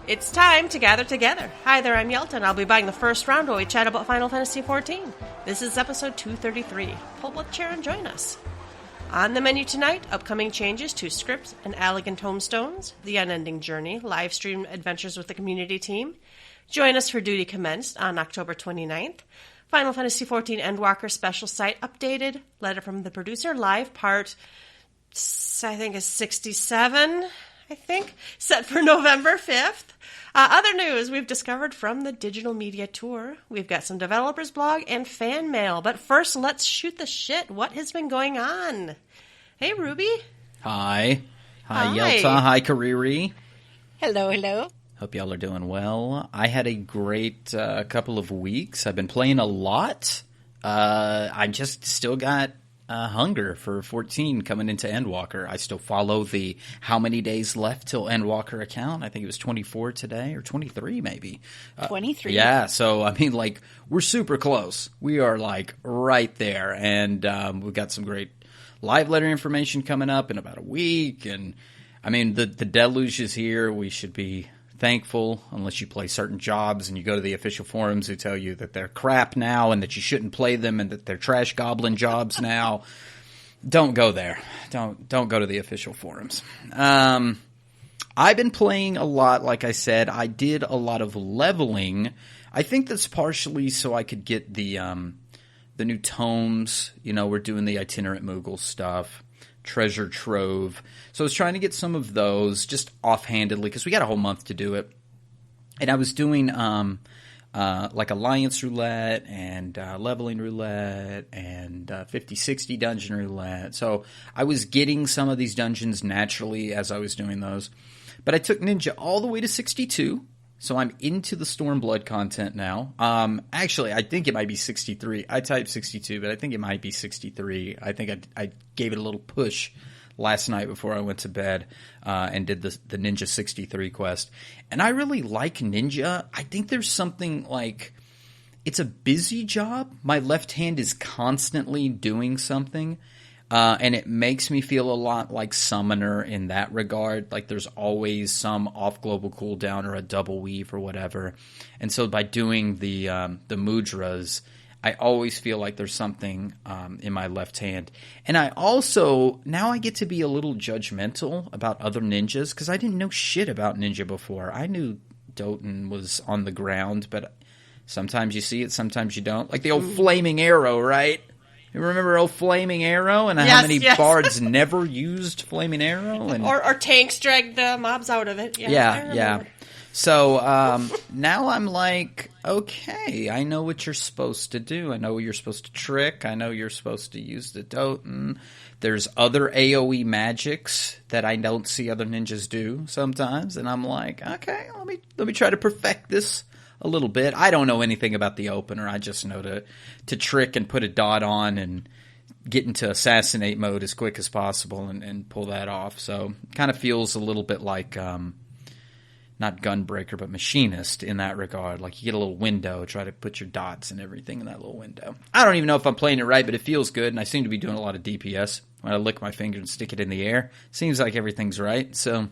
It's time to gather together. Hi there, I'm Yelta, and I'll be buying the first round while we chat about Final Fantasy XIV. This is episode 233. Pull up a chair and join us. On the menu tonight, upcoming changes to scripts and elegant tomestones, the unending journey, live stream adventures with the community team. Join us for Duty Commenced on October 29th. Final Fantasy XIV Endwalker Special Site updated. Letter from the producer, live part, I think is 67, set for November 5th. Other news we've discovered from the digital media tour. We've got some developers blog and fan mail. But first, let's shoot the shit. What has been going on? Hey, Ruby. Hi. Hi, Yelta. Hi, Kariri. Hello, hello. Hope y'all are doing well. I had a great couple of weeks. I've been playing a lot. I just still got hunger for 14 coming into Endwalker. I still follow the how many days left till Endwalker account. I think it was 24 today, or 23 maybe. 23. Yeah, so I mean, like, we're super close. We are like right there, and we've got some great live letter information coming up in about a week. And I mean, the deluge is here. We should be thankful, unless you play certain jobs and you go to the official forums who tell you that they're crap now and that you shouldn't play them and that they're trash goblin jobs now. Don't go there. Don't go to the official forums. I've been playing a lot, like I said. I did a lot of leveling. I think that's partially so I could get the new tomes. You know, we're doing the itinerant Moogle stuff. Treasure trove. So I was trying to get some of those just offhandedly because we got a whole month to do it. And I was doing like Alliance Roulette and Leveling Roulette and 50-60 Dungeon Roulette. So I was getting some of these dungeons naturally as I was doing those. But I took Ninja all the way to 62. So I'm into the Stormblood content now. Actually, I think it might be 63. I typed 62, but I think it might be 63. I think I gave it a little push last night before I went to bed and did the Ninja 63 quest. And I really like Ninja. I think there's something like, it's a busy job. My left hand is constantly doing something. And it makes me feel a lot like Summoner in that regard. Like there's always some off-global cooldown or a double weave or whatever. And so by doing the mudras, I always feel like there's something in my left hand. And I also, now I get to be a little judgmental about other ninjas because I didn't know shit about Ninja before. I knew Doten was on the ground, but sometimes you see it, sometimes you don't. Like the old flaming arrow, right? You remember old Flaming Arrow and how many bards never used Flaming Arrow? And or tanks dragged the mobs out of it. Yeah. So now I'm like, okay, I know what you're supposed to do. I know you're supposed to trick. I know you're supposed to use the Doten. There's other AoE magics that I don't see other ninjas do sometimes. And I'm like, okay, let me try to perfect this a little bit. I don't know anything about the opener. I just know to trick and put a dot on and get into assassinate mode as quick as possible and pull that off. So kind of feels a little bit like not Gunbreaker, but Machinist in that regard. Like you get a little window, try to put your dots and everything in that little window. I don't even know if I'm playing it right, but it feels good, and I seem to be doing a lot of DPS. When I lick my finger and stick it in the air, seems like everything's right. So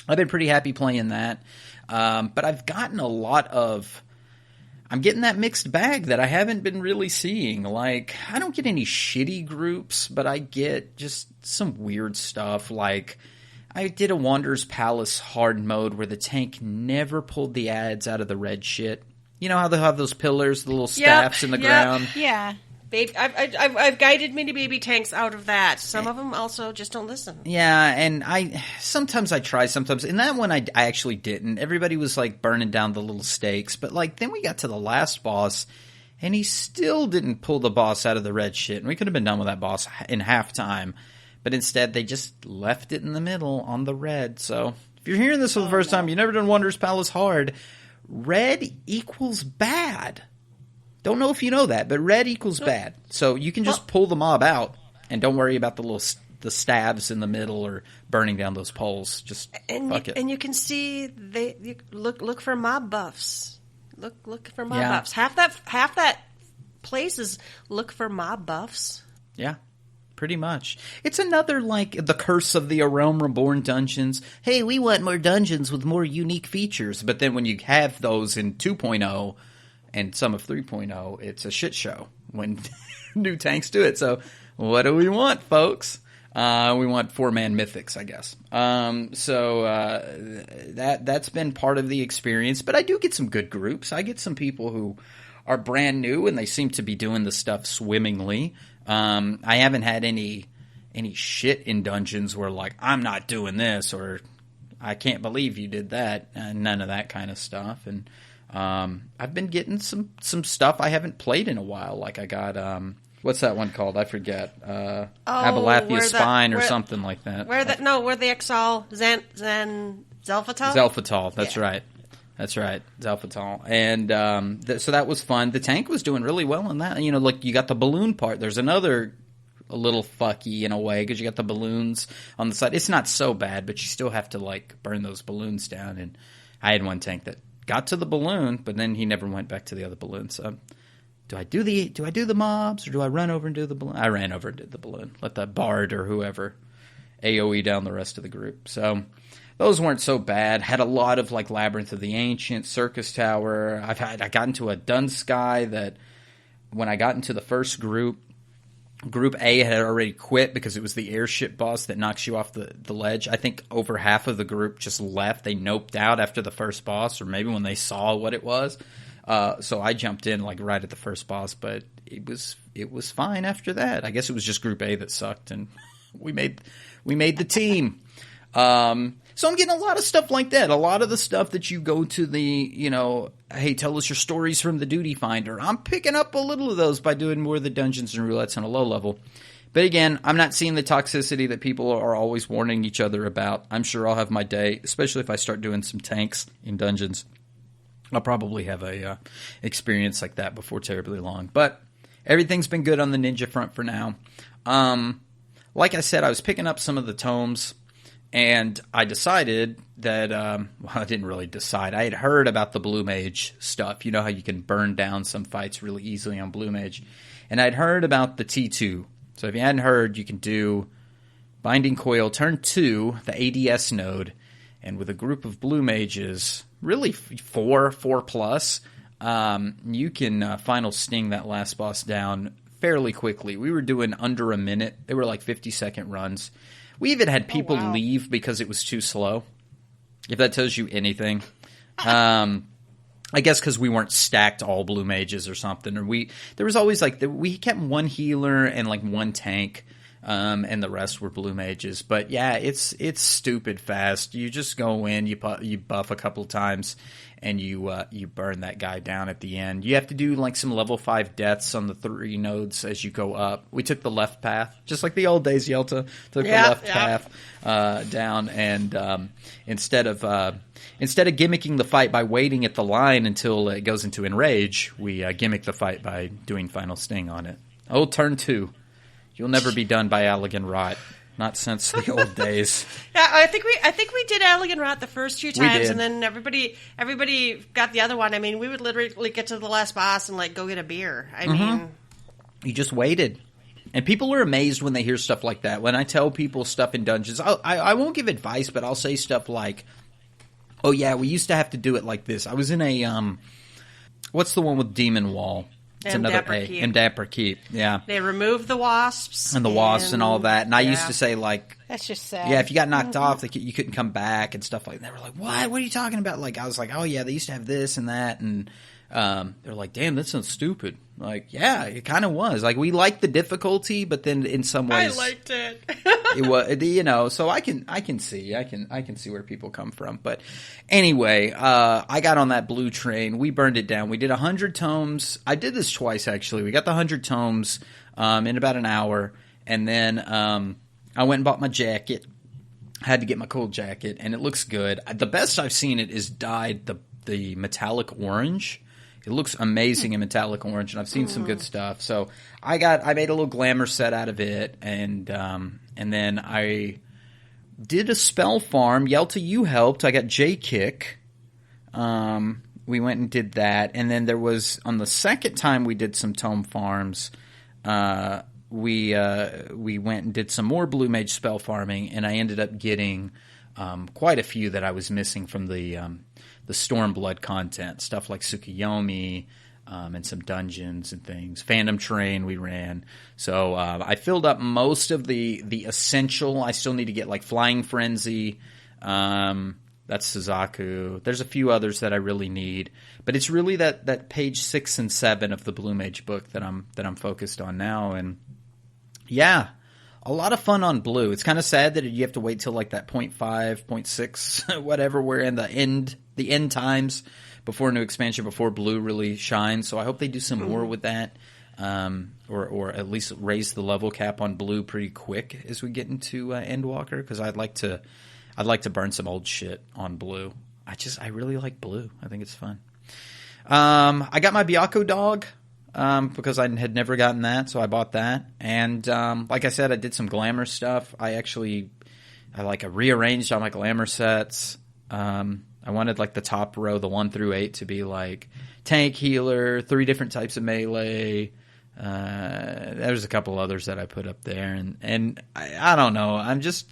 I've been pretty happy playing that. But I've gotten I'm getting that mixed bag that I haven't been really seeing. Like, I don't get any shitty groups, but I get just some weird stuff. Like, I did a Wanderer's Palace hard mode where the tank never pulled the ads out of the red shit. You know how they have those pillars, the little staffs in the ground? Yeah. Babe, I've guided mini baby tanks out of that. Some of them also just don't listen. Yeah, and sometimes I try, sometimes. In that one, I actually didn't. Everybody was, like, burning down the little stakes. But, like, then we got to the last boss, and he still didn't pull the boss out of the red shit. And we could have been done with that boss in half time. But instead, they just left it in the middle on the red. So, if you're hearing this for the first time, you've never done Wanderer's Palace hard, red equals bad. Don't know if you know that, but red equals bad. So you can just pull the mob out and don't worry about the stabs in the middle or burning down those poles. Just fuck it. And you can see look for mob buffs. Look for mob buffs. Half that place is look for mob buffs. Yeah. Pretty much. It's another, like, the curse of the A Realm Reborn dungeons. Hey, we want more dungeons with more unique features. But then when you have those in 2.0 and some of 3.0, it's a shit show when new tanks do it. So what do we want, folks? We want 4-man mythics, I guess. That's been part of the experience. But I do get some good groups. I get some people who are brand new and they seem to be doing the stuff swimmingly. I haven't had any shit in dungeons where, like, I'm not doing this or I can't believe you did that. None of that kind of stuff. And I've been getting some stuff I haven't played in a while. Like I got what's that one called? I forget. Abalathia Spine or something like that. Where the exile Zelfatol? Zelfatol, that's right. That's right, Zelfatol. And so that was fun. The tank was doing really well in that. You know, like, you got the balloon part. There's another a little fucky in a way because you got the balloons on the side. It's not so bad, but you still have to, like, burn those balloons down. And I had one tank that got to the balloon, but then he never went back to the other balloon. So do I do the mobs or do I run over and do the balloon? I ran over and did the balloon. Let the bard or whoever AoE down the rest of the group. So those weren't so bad. Had a lot of, like, Labyrinth of the Ancient, Circus Tower. I got into a Dunsky that when I got into the first group, Group A had already quit because it was the airship boss that knocks you off the ledge. I think over half of the group just left. They noped out after the first boss, or maybe when they saw what it was. So I jumped in, like, right at the first boss, but it was fine after that. I guess it was just Group A that sucked, and we made the team. So I'm getting a lot of stuff like that. A lot of the stuff that you go to the, you know, hey, tell us your stories from the Duty Finder. I'm picking up a little of those by doing more of the dungeons and roulettes on a low level. But again, I'm not seeing the toxicity that people are always warning each other about. I'm sure I'll have my day, especially if I start doing some tanks in dungeons. I'll probably have a experience like that before terribly long. But everything's been good on the ninja front for now. Like I said, I was picking up some of the tomes. And I decided that, well, I didn't really decide. I had heard about the Blue Mage stuff. You know how you can burn down some fights really easily on Blue Mage. And I'd heard about the T2. So if you hadn't heard, you can do Binding Coil turn 2, the ADS node. And with a group of Blue Mages, really 4 plus, you can final sting that last boss down fairly quickly. We were doing under a minute. They were like 50-second runs. We even had people leave because it was too slow, if that tells you anything. I guess because we weren't stacked all Blue Mages or something. Or there was always, like, we kept one healer and, like, one tank, and the rest were Blue Mages. But, yeah, it's stupid fast. You just go in, you buff a couple times, and you burn that guy down at the end. You have to do, like, some level 5 deaths on the 3 nodes as you go up. We took the left path, just like the old days, Yelta. Took the left path down, and instead of gimmicking the fight by waiting at the line until it goes into enrage, we gimmick the fight by doing final sting on it. Old turn 2. You'll never be done by Allegan Rot. Not since the old days. Yeah, I think we did Allegan Rot the first few times, and then everybody got the other one. I mean, we would literally get to the last boss and, like, go get a beer. I mean, you just waited. And people are amazed when they hear stuff like that. When I tell people stuff in dungeons, I won't give advice, but I'll say stuff like, "Oh yeah, we used to have to do it like this." I was in a what's the one with Demon Wall? It's another Endwalker Keep. Yeah. They removed the wasps. And the wasps and all that. And I used to say, like, that's just sad. Yeah, if you got knocked off, you couldn't come back and stuff like that. They were like, what? What are you talking about? Like, I was like, oh, yeah, they used to have this and that. And they're like, damn, that sounds stupid. Like, yeah, it kind of was. Like, we liked the difficulty, but then in some ways, I liked it. It was, you know. So I can see where people come from. But anyway, I got on that blue train. We burned it down. We did 100 tomes. I did this twice actually. We got the 100 tomes in about an hour, and then I went and bought my jacket. I had to get my cool jacket, and it looks good. The best I've seen it is dyed the metallic orange. It looks amazing in metallic orange, and I've seen some good stuff. So I made a little glamour set out of it, and then I did a spell farm. Yelta, you helped. I got J-Kick. We went and did that, and then there was on the second time we did some tome farms. we went and did some more Blue Mage spell farming, and I ended up getting quite a few that I was missing from the Stormblood content, stuff like Tsukuyomi, and some dungeons and things. Phantom Train we ran. So I filled up most of the essential. I still need to get like Flying Frenzy. That's Suzaku. There's a few others that I really need. But it's really that page 6 and 7 of the Blue Mage book that I'm focused on now. And yeah, a lot of fun on blue. It's kind of sad that you have to wait till like that 0.5, 0.6, whatever, we're in the end times before a new expansion, before blue really shines. So I hope they do some more with that, or at least raise the level cap on blue pretty quick as we get into Endwalker, because I'd like to burn some old shit on blue. I really like blue. I think it's fun. I got my Byakko dog because I had never gotten that, so I bought that. And like I said, I did some glamour stuff. I rearranged all my glamour sets. I wanted like the top row, the 1 through 8, to be like tank, healer, 3 different types of melee. There's a couple others that I put up there, and I don't know. I'm just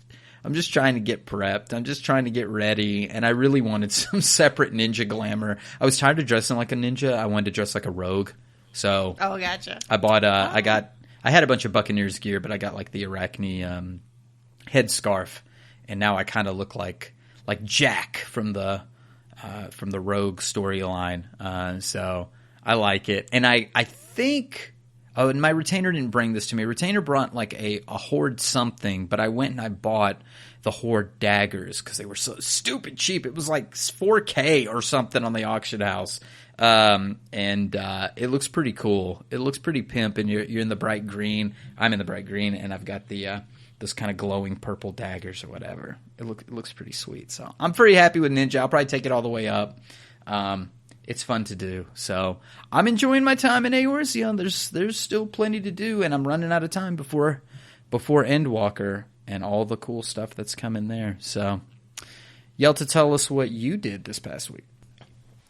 trying to get prepped. I'm just trying to get ready, and I really wanted some separate ninja glamour. I was tired of dressing like a ninja. I wanted to dress like a rogue. So gotcha. I bought I had a bunch of Buccaneers gear, but I got like the Arachne headscarf, and now I kind of look like Jack from the Rogue storyline. So I like it, and I think. Oh, and my retainer didn't bring this to me. Retainer brought like a Horde something, but I went and I bought the Horde daggers because they were so stupid cheap. It was like 4K or something on the auction house. And it looks pretty cool. It looks pretty pimp, and you're in the bright green. I'm in the bright green, and I've got the those kind of glowing purple daggers or whatever. It looks pretty sweet. So I'm pretty happy with Ninja. I'll probably take it all the way up. It's fun to do. So I'm enjoying my time in Eorzea. There's still plenty to do, and I'm running out of time before Endwalker and all the cool stuff that's coming there. So Yelta, tell us what you did this past week.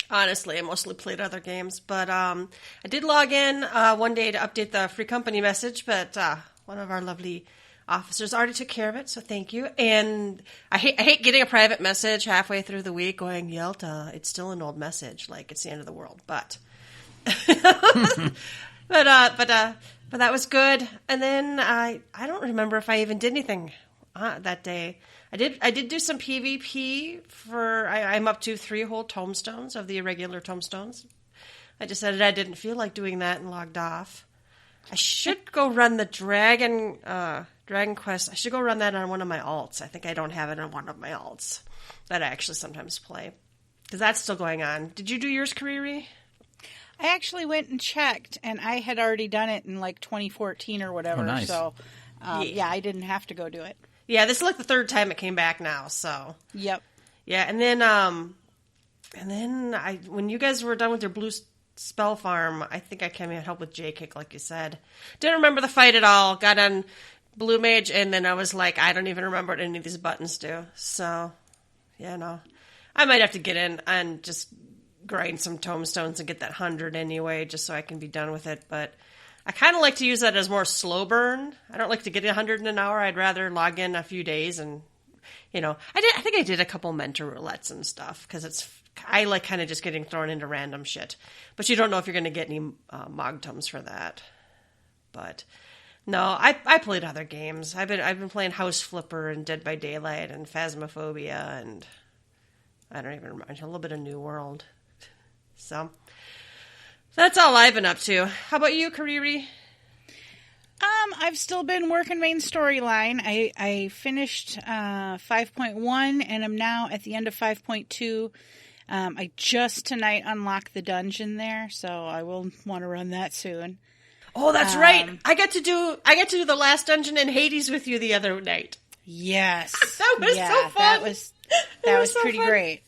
Honestly, I mostly played other games, but I did log in one day to update the free company message, but one of our lovely officers already took care of it, so thank you. And I hate getting a private message halfway through the week going, Yelta, it's still an old message, like it's the end of the world. But but that was good. And then I don't remember if I even did anything that day. I did do some PvP for. I'm up to 3 whole tomestones of the irregular tomestones. I decided I didn't feel like doing that and logged off. I should go run the Dragon Quest. I should go run that on one of my alts. I think I don't have it on one of my alts that I actually sometimes play, because that's still going on. Did you do yours, Kariri? I actually went and checked, and I had already done it in like 2014 or whatever. Oh, nice. So, yeah, I didn't have to go do it. Yeah, this is like the 3rd time it came back now. So, yep. Yeah, and then when you guys were done with your blue spell farm, I think I came in and helped with J-Kick, like you said. Didn't remember the fight at all. Got on Blue Mage, and then I was like, I don't even remember what any of these buttons do. So, yeah, no. I might have to get in and just grind some tomestones and get that 100 anyway, just so I can be done with it. But I kind of like to use that as more slow burn. I don't like to get 100 in an hour. I'd rather log in a few days and, I think I did a couple mentor roulettes and stuff, because I like kind of just getting thrown into random shit. But you don't know if you're going to get any Mogtums for that. But no, I played other games. I've been playing House Flipper and Dead by Daylight and Phasmophobia, and I don't even remember, a little bit of New World. So that's all I've been up to. How about you, Kariri? I've still been working main storyline. I finished 5.1, and I'm now at the end of 5.2. I just tonight unlocked the dungeon there, so I will want to run that soon. Oh, that's right. I got to do the last dungeon in Hades with you the other night. Yes. That was so fun. That was so pretty fun. Great.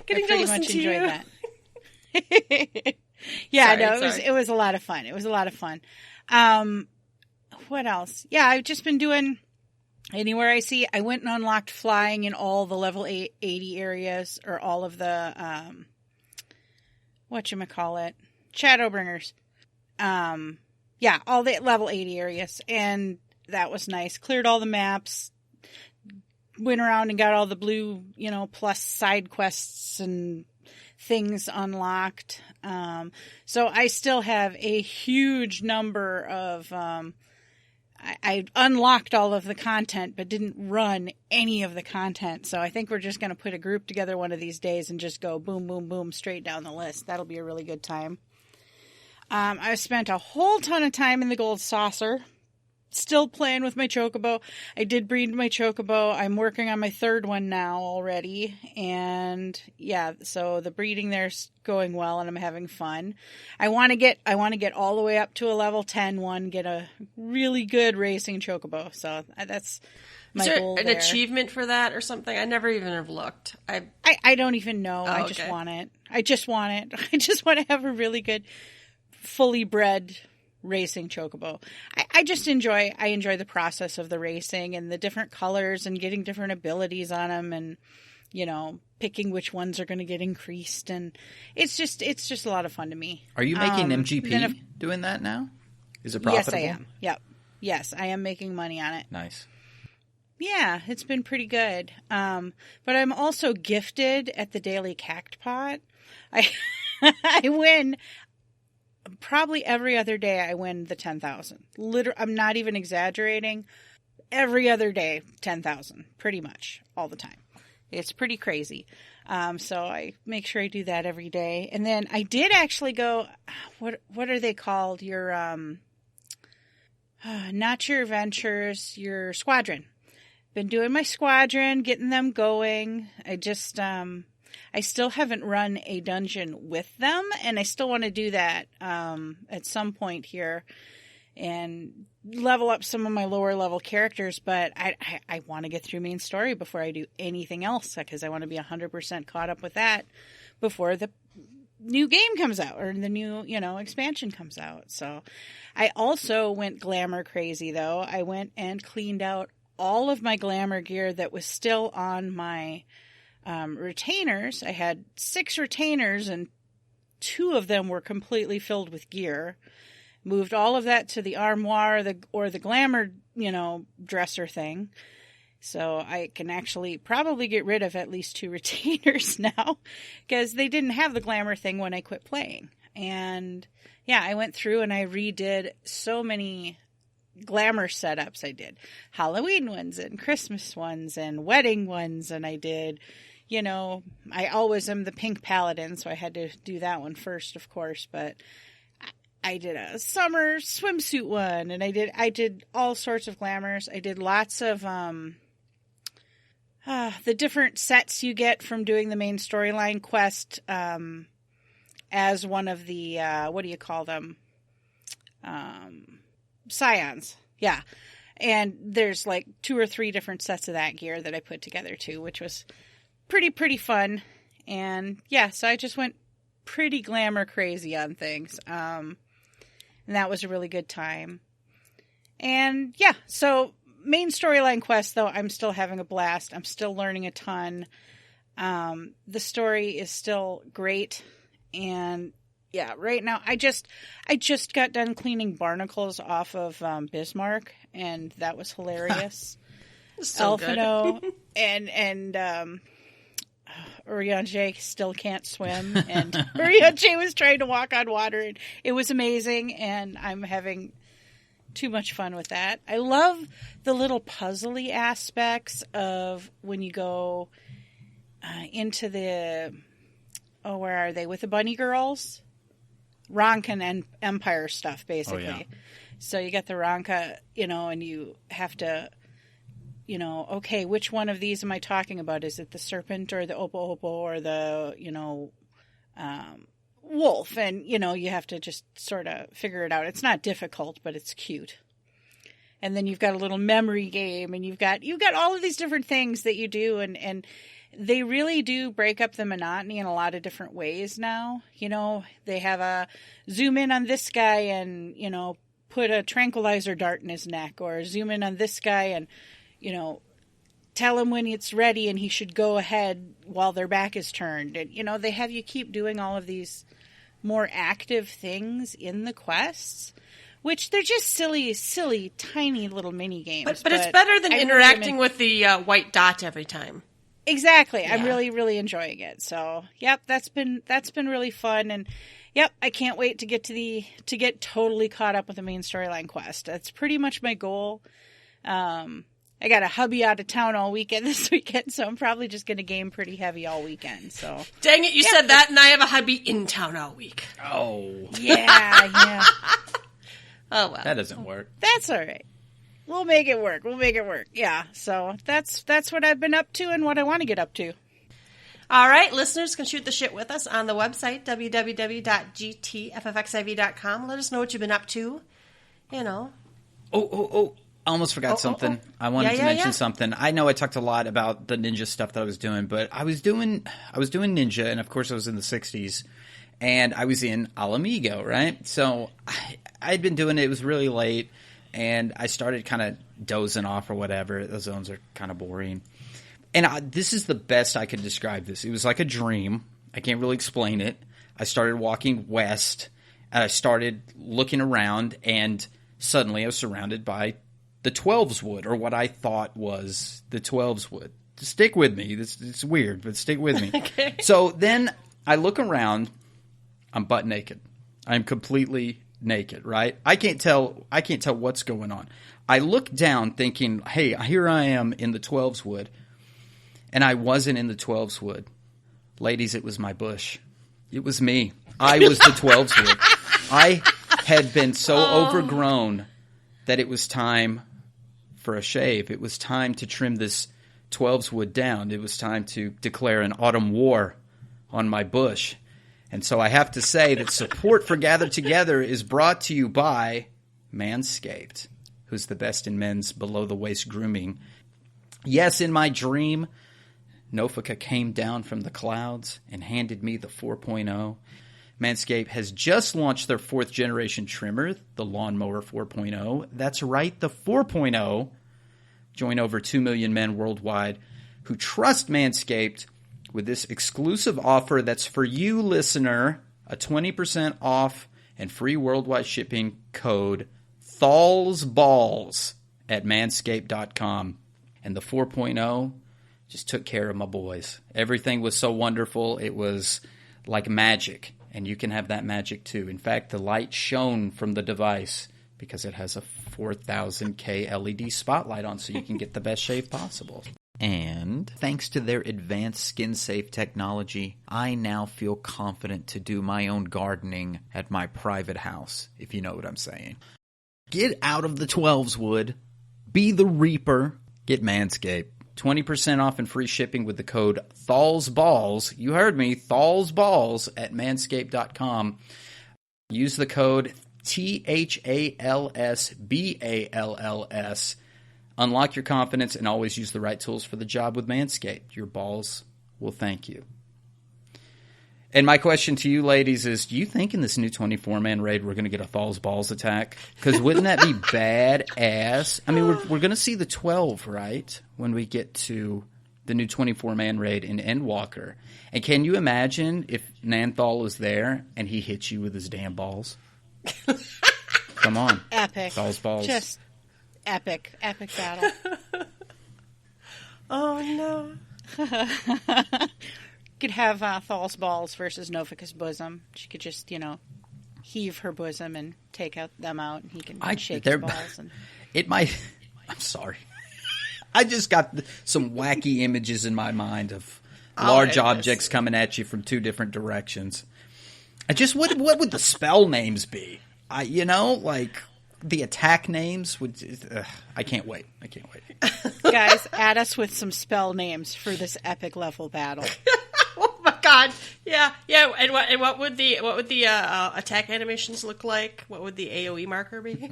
Getting to listen to enjoyed you. That. Yeah, Sorry. It was a lot of fun. It was a lot of fun. What else? Yeah, I've just been doing anywhere I see. I went and unlocked flying in all the level 80 areas, or all of the whatchamacallit, Shadowbringers. Yeah, all the level 80 areas. And that was nice. Cleared all the maps. Went around and got all the blue, plus side quests and things unlocked. So I still have a huge number of... I unlocked all of the content, but didn't run any of the content. So I think we're just going to put a group together one of these days and just go boom, boom, boom, straight down the list. That'll be a really good time. I spent a whole ton of time in the Gold Saucer. Still playing with my chocobo. I did breed my chocobo. I'm working on my third one now already. And yeah, so the breeding there's going well and I'm having fun. I want to get all the way up to a level 10 one, get a really good racing chocobo. So that's my goal. Is there there. an achievement for that or something? I never even have looked. I don't even know. Oh, I just want it. I just want it. I just want to have a really good, fully bred racing chocobo. I enjoy the process of the racing and the different colors and getting different abilities on them and picking which ones are going to get increased, and it's just a lot of fun to me. Are you making MGP doing that now? Is it profitable? Yes, I am. Yep. Yes, I am making money on it. Nice. Yeah, it's been pretty good. But I'm also gifted at the Daily Cactpot. I win. Probably every other day I win the 10,000. I'm not even exaggerating. Every other day, 10,000. Pretty much. All the time. It's pretty crazy. So I make sure I do that every day. And then I did actually go, what are they called? Your, not your ventures, your squadron. Been doing my squadron, getting them going. I still haven't run a dungeon with them, and I still want to do that at some point here and level up some of my lower level characters, but I want to get through main story before I do anything else because I want to be 100% caught up with that before the new game comes out or the new, expansion comes out. So I also went glamour crazy, though. I went and cleaned out all of my glamour gear that was still on my retainers. I had 6 retainers and 2 of them were completely filled with gear. Moved all of that to the armoire or the glamour, dresser thing. So I can actually probably get rid of at least 2 retainers now because they didn't have the glamour thing when I quit playing. And yeah, I went through and I redid so many glamour setups. I did Halloween ones and Christmas ones and wedding ones, and I did I always am the pink paladin, so I had to do that one first, of course, but I did a summer swimsuit one, and I did all sorts of glamours. I did lots of the different sets you get from doing the main storyline quest as one of the what do you call them? Scions. Yeah. And there's like 2 or 3 different sets of that gear that I put together too, which was pretty fun. And yeah, so I just went pretty glamour crazy on things. And that was a really good time. And yeah, so main storyline quest, though, I'm still having a blast. I'm still learning a ton. The story is still great. And yeah, right now I just got done cleaning barnacles off of Bismarck, and that was hilarious. So Elfino and Urianger still can't swim, and Urianger was trying to walk on water, and it was amazing, and I'm having too much fun with that. I love the little puzzly aspects of when you go into the where are they with the bunny girls? Ronkan and Empire stuff, basically. Oh, yeah. So you get the Ronka, and you have to, okay, which one of these am I talking about? Is it the serpent or the Opo Opo or the, wolf? And, you have to just sort of figure it out. It's not difficult, but it's cute. And then you've got a little memory game, and you've got all of these different things that you do, and they really do break up the monotony in a lot of different ways now. They have a zoom in on this guy and, put a tranquilizer dart in his neck, or zoom in on this guy and, tell him when it's ready and he should go ahead while their back is turned. And, they have you keep doing all of these more active things in the quests, which they're just silly, tiny little mini games. But it's better than interacting with the white dot every time. Exactly. Yeah. I'm really enjoying it. So, yep, that's been really fun, and yep, I can't wait to get totally caught up with the main storyline quest. That's pretty much my goal. I got a hubby out of town all weekend this weekend, so I'm probably just going to game pretty heavy all weekend. So, dang it, you said that, and I have a hubby in town all week. Oh. Yeah. Oh, well. That doesn't work. That's all right. We'll make it work. Yeah. So that's what I've been up to and what I want to get up to. All right, listeners can shoot the shit with us on the website, www.gtffxiv.com. Let us know what you've been up to. You know. Oh. I almost forgot something. I wanted to mention something. I know I talked a lot about the ninja stuff that I was doing, but I was doing ninja, and of course I was in the 60s, and I was in Alamigo, right? So I'd been doing it. It was really late, and I started kind of dozing off or whatever. The zones are kind of boring. And this is the best I could describe this. It was like a dream. I can't really explain it. I started walking west, and I started looking around, and suddenly I was surrounded by the 12's wood, or what I thought was the 12's wood. Stick with me. It's weird, but stick with me. Okay. So then I look around. I'm butt naked. I'm completely naked, right? I can't tell what's going on. I look down thinking, hey, here I am in the 12's wood. And I wasn't in the 12's wood. Ladies, it was my bush. It was me. I was the 12's wood. I had been so overgrown that it was time for a shave. It was time to trim this 12's wood down. It was time to declare an autumn war on my bush. And so I have to say that support for Gather Together is brought to you by Manscaped, who's the best in men's below-the-waist grooming. Yes, in my dream, Nofika came down from the clouds and handed me the 4.0. Manscaped has just launched their 4th generation trimmer, the Lawnmower 4.0. That's right, the 4.0. Join over 2 million men worldwide who trust Manscaped with this exclusive offer that's for you, listener, a 20% off and free worldwide shipping code THALSBALLS at manscaped.com. And the 4.0 just took care of my boys. Everything was so wonderful. It was like magic. And you can have that magic too. In fact, the light shone from the device because it has a 4000K LED spotlight on, so you can get the best shave possible. And thanks to their advanced skin-safe technology, I now feel confident to do my own gardening at my private house, if you know what I'm saying. Get out of the 12's wood. Be the reaper. Get Manscaped. 20% off and free shipping with the code THALSBALLS. You heard me, THALSBALLS at manscaped.com. Use the code THALSBALLS. Unlock your confidence and always use the right tools for the job with Manscaped. Your balls will thank you. And my question to you ladies is, do you think in this new 24-man raid we're going to get a Thal's Balls attack? Because wouldn't that be badass? I mean, we're going to see the 12, right, when we get to the new 24-man raid in Endwalker. And can you imagine if Nanthal is there and he hits you with his damn balls? Come on. Epic. Thal's Balls. Just epic battle. Oh, no. Could have Thal's balls versus Nofika's bosom. She could just, heave her bosom and take them out, and he can shake his balls. And... It might... I'm sorry. I just got some wacky images in my mind of large objects coming at you from two different directions. What would the spell names be? Like the attack names would... I can't wait. Guys, add us with some spell names for this epic level battle. Oh my god! Yeah. And what would the attack animations look like? What would the AOE marker be?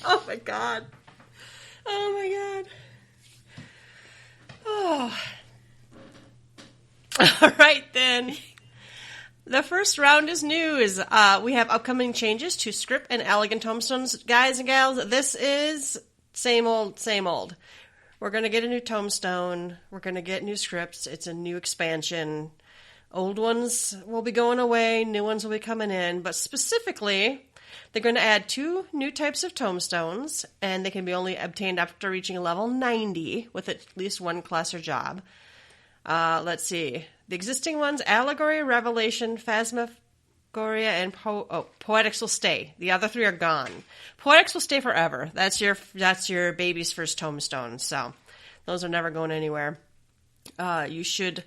Oh my god! Oh. All right then. The first round is news. We have upcoming changes to script and elegant tomestones, guys and gals. This is same old. We're going to get a new tomestone. We're going to get new scripts. It's a new expansion. Old ones will be going away, new ones will be coming in, but specifically, they're going to add 2 new types of tomestones, and they can be only obtained after reaching level 90 with at least 1 class or job. Let's see. The existing ones, Allegory, Revelation, Phantasmagoria, and Poetics will stay. The other 3 are gone. Poetics will stay forever. That's your baby's first tombstone, so those are never going anywhere. You should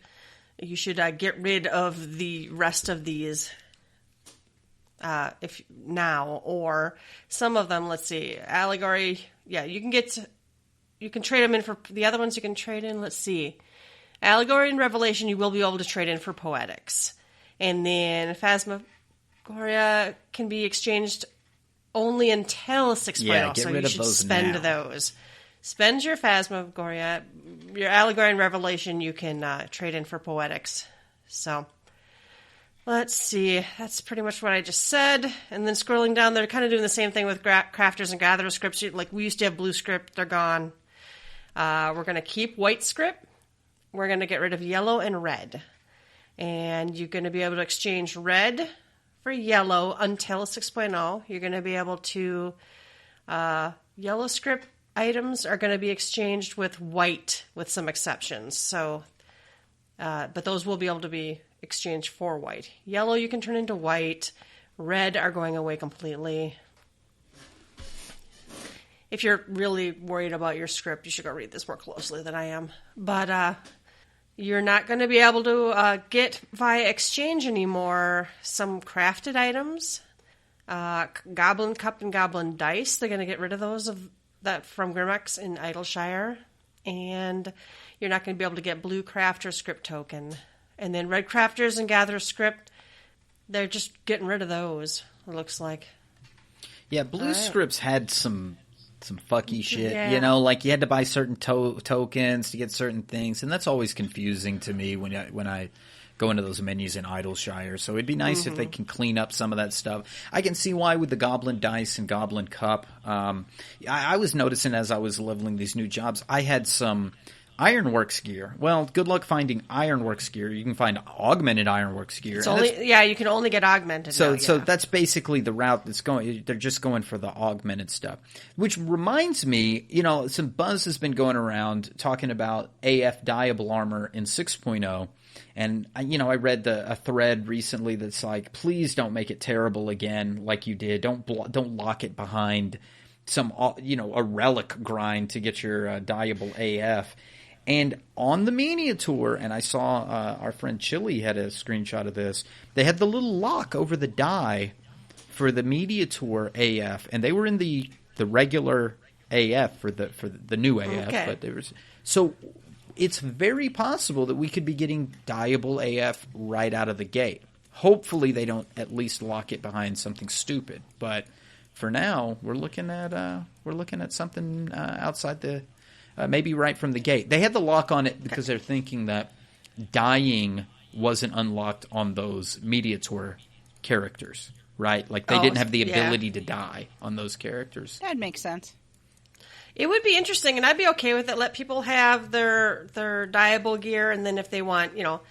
get rid of the rest of these if now, or some of them. Let's see, Allegory. Yeah, you can trade them in for the other ones. You can trade in. Let's see, Allegory and Revelation. You will be able to trade in for Poetics, and then Phantasmagoria can be exchanged only until 6.0. Yeah, get so rid you of should those spend now. those. Spend your Phantasmagoria, your Allegory and Revelation. You can trade in for Poetics. So. Let's see. That's pretty much what I just said. And then scrolling down, they're kind of doing the same thing with crafters and gatherers scripts. Like we used to have blue script. They're gone. We're going to keep white script. We're going to get rid of yellow and red. And you're going to be able to exchange red for yellow until 6.0. You're going to be able to... yellow script items are going to be exchanged with white with some exceptions. So, but those will be able to be exchanged for white. Yellow you can turn into white. Red are going away completely. If you're really worried about your script, you should go read this more closely than I am. But you're not going to be able to get via exchange anymore some crafted items. Goblin Cup and Goblin Dice, they're going to get rid of those from Grimex in Idleshire. And you're not going to be able to get blue crafter script token. And then red crafters and gather script, they're just getting rid of those, it looks like. Yeah, blue scripts had some fucky shit, Yeah. you know, like you had to buy certain tokens to get certain things, and that's always confusing to me when I go into those menus in Idleshire. So it'd be nice if they can clean up some of that stuff. I can see why with the Goblin Dice and Goblin Cup. I was noticing as I was leveling these new jobs, I had some Ironworks gear. Well, good luck finding Ironworks gear. You can find augmented Ironworks gear. You can only get augmented. So that's basically the route that's going. They're just going for the augmented stuff. Which reminds me, you know, some buzz has been going around talking about AF dyeable armor in 6.0. And, you know, I read a thread recently that's like, please don't make it terrible again like you did. Don't lock it behind some, you know, a relic grind to get your dyeable AF. And on the Mania tour, and I saw our friend Chili had a screenshot of this, they had the little lock over the die for the Media Tour AF, and they were in the regular AF for the new AF. Okay. But so it's very possible that we could be getting dyeable AF right out of the gate. Hopefully they don't at least lock it behind something stupid. But for now, we're looking at something outside the. Maybe right from the gate. They had the lock on it because they're thinking that dyeing wasn't unlocked on those Media Tour characters, right? Like they didn't have the ability to dye on those characters. That makes sense. It would be interesting, and I'd be okay with it. Let people have their dyeable gear, and then if they want, you know,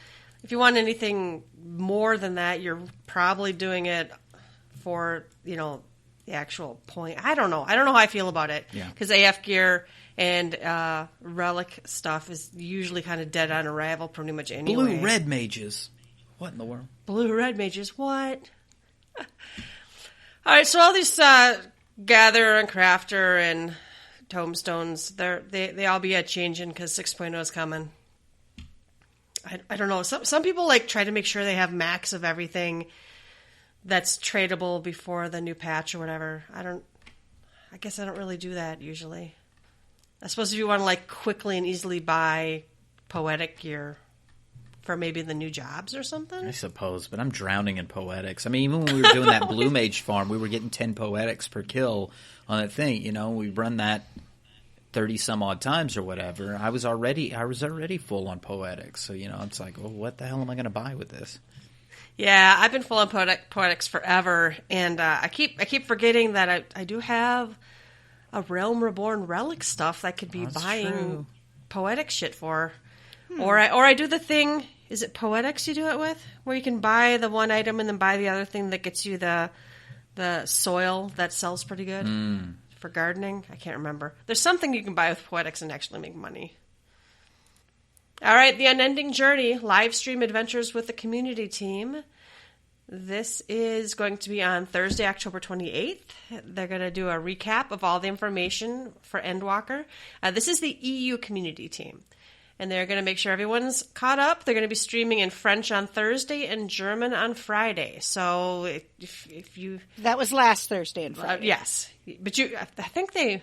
if you want anything more than that, you're probably doing it for, you know, the actual point. I don't know how I feel about it. Yeah. Because AF gear and relic stuff is usually kind of dead on arrival pretty much anyway. Blue red mages. What in the world? Blue red mages, what? All right, so all these gather and crafter and tomestones, they all be changing because 6.0 is coming. I don't know. Some people like try to make sure they have max of everything that's tradable before the new patch or whatever. I guess I don't really do that usually. I suppose if you want to like quickly and easily buy poetic gear for maybe the new jobs or something. I suppose, but I'm drowning in poetics. I mean, even when we were doing that blue mage farm, we were getting 10 poetics per kill on that thing. You know, we run that 30 some odd times or whatever. I was already full on poetics. So, you know, it's like, well, what the hell am I going to buy with this? Yeah, I've been full on poetics forever, and I keep forgetting that I do have a Realm Reborn relic stuff that I could be buying poetic shit for. Or I do the thing is it Poetics you do it with? Where you can buy the one item and then buy the other thing that gets you the soil that sells pretty good for gardening. I can't remember. There's something you can buy with Poetics and actually make money. All right, The Unending Journey, live stream adventures with the community team. This is going to be on Thursday, October 28th. They're going to do a recap of all the information for Endwalker. This is the EU community team, and they're going to make sure everyone's caught up. They're going to be streaming in French on Thursday and German on Friday. So if you... That was last Thursday and Friday. Yes. But I think they're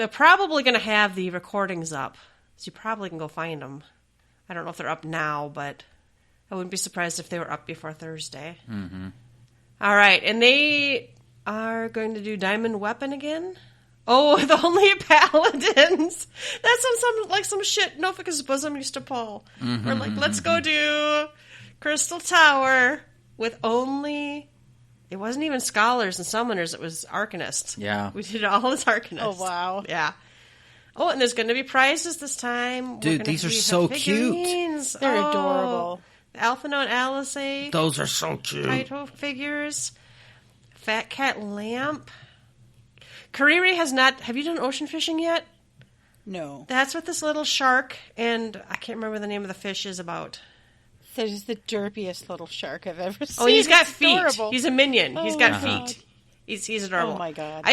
probably going to have the recordings up. So you probably can go find them. I don't know if they're up now, but I wouldn't be surprised if they were up before Thursday. Mm-hmm. All right, and they are going to do Diamond Weapon again. Oh, the Only Paladins. That's some shit Nofika's bosom used to pull. Mm-hmm, We're like, let's go do Crystal Tower with only... It wasn't even Scholars and Summoners, it was Arcanists. Yeah. We did all as Arcanists. Oh, wow. Yeah. Oh, and there's going to be prizes this time. Dude, these are so cute. They're adorable. The Alphino and Alice. Those are so cute. Kaito figures. Fat Cat Lamp. Kariri has not... Have you done ocean fishing yet? No. That's what this little shark, and I can't remember the name of the fish, is about. That is the derpiest little shark I've ever seen. Oh, he's got It's feet. adorable. He's a minion. He's got God. feet. He's adorable. Oh my god!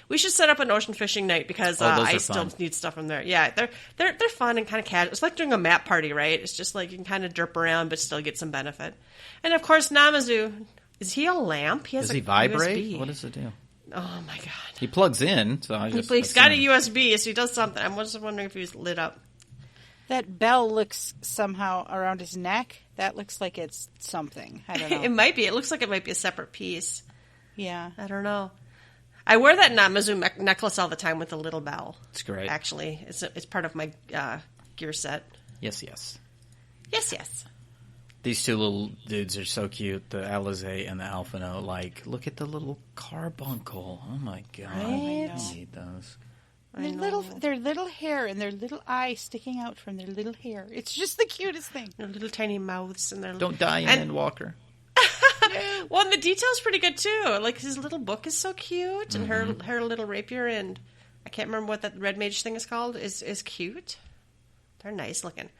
We should set up an ocean fishing night because I still need stuff from there. Yeah, they're fun and kind of casual. It's like doing a map party, right? It's just like you can kind of derp around but still get some benefit. And of course, Namazu, is he a lamp? Does he vibrate? USB. What is the deal? Oh my god! He plugs in, so he's got a USB, so he does something. I'm just wondering if he was lit up. That bell looks somehow around his neck. That looks like it's something. I don't know. It might be. It looks like it might be a separate piece. Yeah. I don't know. I wear that Namazu necklace all the time with the little bell. It's great. Actually, it's part of my gear set. Yes. Yes. These two little dudes are so cute. The Alizé and the Alphino. Like, look at the little carbuncle. Oh my god. Right? I need those. Their little hair and their little eyes sticking out from their little hair. It's just the cutest thing. Their little tiny mouths and their Don't die in Endwalker. Well, and the detail's pretty good too. Like his little book is so cute, and her little rapier, and I can't remember what that red mage thing is called. Is cute. They're nice looking.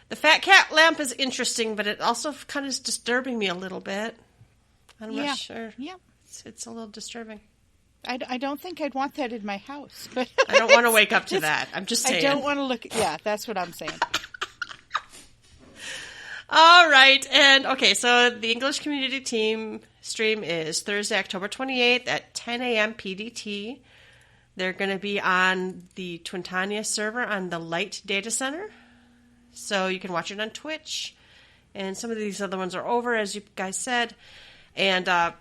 The Fat Cat Lamp is interesting, but it also kind of is disturbing me a little bit. I'm not sure. Yeah, it's a little disturbing. I don't think I'd want that in my house. But I don't want to wake up to that. I'm just saying. I don't want to look. Yeah, that's what I'm saying. All right, and okay, so the English community team stream is Thursday, October 28th at 10 a.m. PDT. They're going to be on the Twintania server on the Light Data Center, so you can watch it on Twitch. And some of these other ones are over, as you guys said, and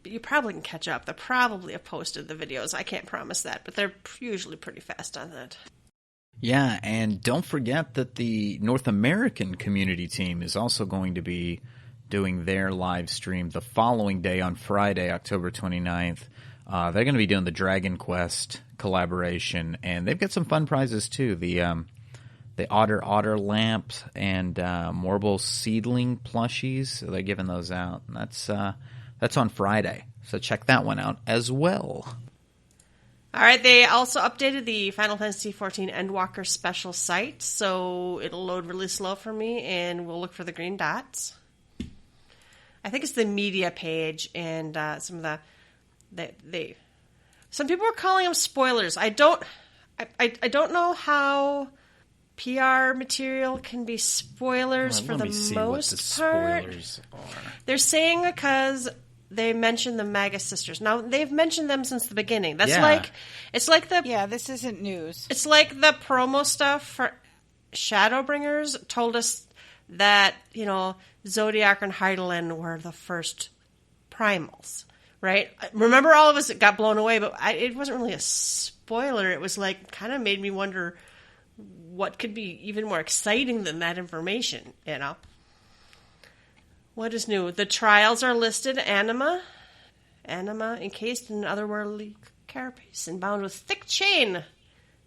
you probably can catch up. They probably have posted the videos. I can't promise that, but they're usually pretty fast on that. Yeah, and don't forget that the North American community team is also going to be doing their live stream the following day on Friday, October 29th. They're going to be doing the Dragon Quest collaboration, and they've got some fun prizes too. The Otter lamp and Morble seedling plushies. So they're giving those out. And that's on Friday, so check that one out as well. All right, they also updated the Final Fantasy XIV Endwalker Special Site, so it'll load really slow for me, and we'll look for the green dots. I think it's the media page, and some of some people are calling them spoilers. I don't know how PR material can be spoilers for the most part. Spoilers are. They're saying because they mentioned the Magus sisters. Now they've mentioned them since the beginning. That's this isn't news. It's like the promo stuff for Shadowbringers told us that, Zodiac and Heidelin were the first primals, right? Remember, all of us, it got blown away, but it wasn't really a spoiler. It was like kind of made me wonder what could be even more exciting than that information, What is new? The trials are listed. Anima encased in an otherworldly carapace and bound with thick chain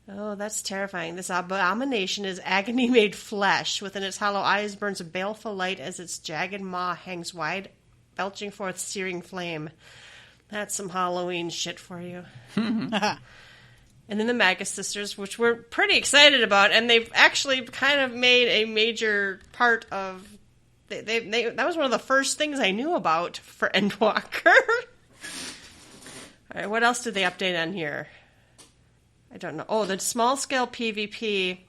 Oh, that's terrifying. This abomination is agony made flesh. Within its hollow eyes burns a baleful light as its jagged maw hangs wide, belching forth searing flame. That's some Halloween shit for you. And then the Magus sisters, which we're pretty excited about, and they've actually kind of made a major part of... that was one of the first things I knew about for Endwalker. All right, what else did they update on here? I don't know. Oh, the small-scale PvP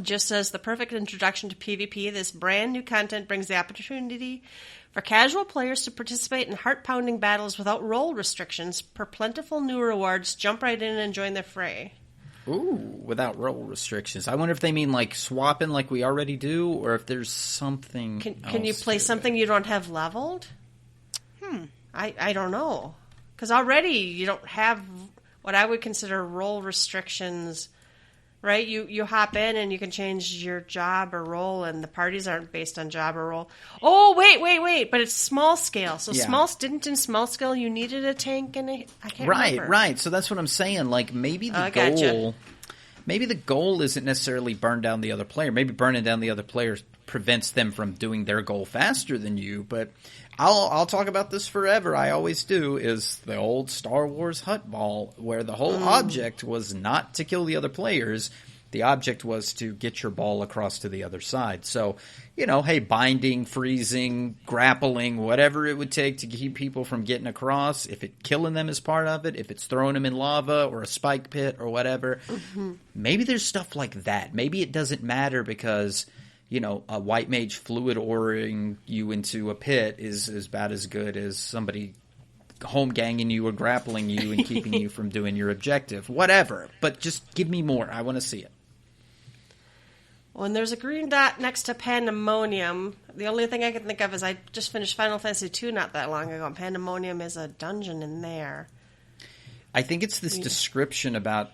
just says the perfect introduction to PvP. This brand new content brings the opportunity for casual players to participate in heart-pounding battles without role restrictions. Per plentiful new rewards, jump right in and join the fray. Ooh, without role restrictions. I wonder if they mean like swapping like we already do, or if there's something Can you play something you don't have leveled? I don't know. Because already you don't have what I would consider role restrictions, right? You hop in and you can change your job or role, and the parties aren't based on job or role. Oh, wait, but it's small scale. So Yeah. didn't in small scale you needed a tank and I can't remember. Right. So that's what I'm saying. Like maybe the goal, Gotcha. maybe the goal isn't necessarily burn down the other player. Maybe burning down the other player prevents them from doing their goal faster than you. But I'll talk about this forever. I always do. Is the old Star Wars hut ball, where the whole object was not to kill the other players. The object was to get your ball across to the other side. So, hey, binding, freezing, grappling, whatever it would take to keep people from getting across. If killing them is part of it, if it's throwing them in lava or a spike pit or whatever, maybe there's stuff like that. Maybe it doesn't matter because, a white mage fluid oring you into a pit is about as good as somebody home ganging you or grappling you and keeping you from doing your objective. Whatever. But just give me more. I want to see it. When there's a green dot next to Pandemonium, the only thing I can think of is I just finished Final Fantasy II not that long ago, and Pandemonium is a dungeon in there. I think it's this description about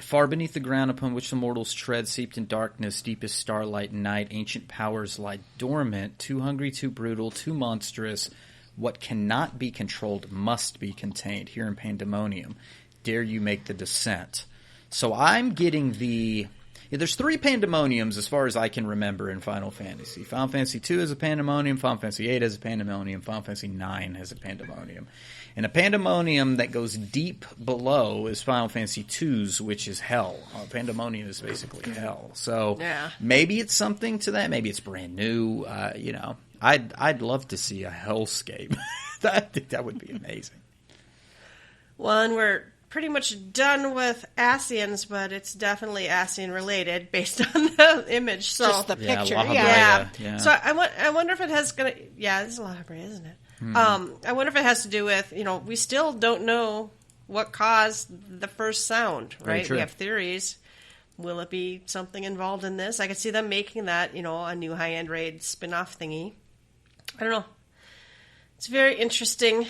far beneath the ground upon which the mortals tread, seeped in darkness, deepest starlight and night, ancient powers lie dormant, too hungry, too brutal, too monstrous. What cannot be controlled must be contained. Here in Pandemonium, dare you make the descent. So I'm getting there's 3 Pandemoniums as far as I can remember in Final Fantasy. Final Fantasy II has a Pandemonium, Final Fantasy VIII has a Pandemonium, Final Fantasy IX has a Pandemonium. And a Pandemonium that goes deep below is Final Fantasy II's, which is hell. Pandemonium is basically hell. So maybe it's something to that. Maybe it's brand new. I'd love to see a hellscape. I think that would be amazing. Well, and we're pretty much done with Ascians, but it's definitely Ascian related based on the image. So Just the picture, La yeah. Habrea, yeah. So I wonder if it has gonna. Yeah, this is La Habrea, isn't it? I wonder if it has to do with we still don't know what caused the first sound, right? true. We have theories. Will it be something involved in this? I could see them making that a new high end raid spin-off thingy. I don't know. It's very interesting.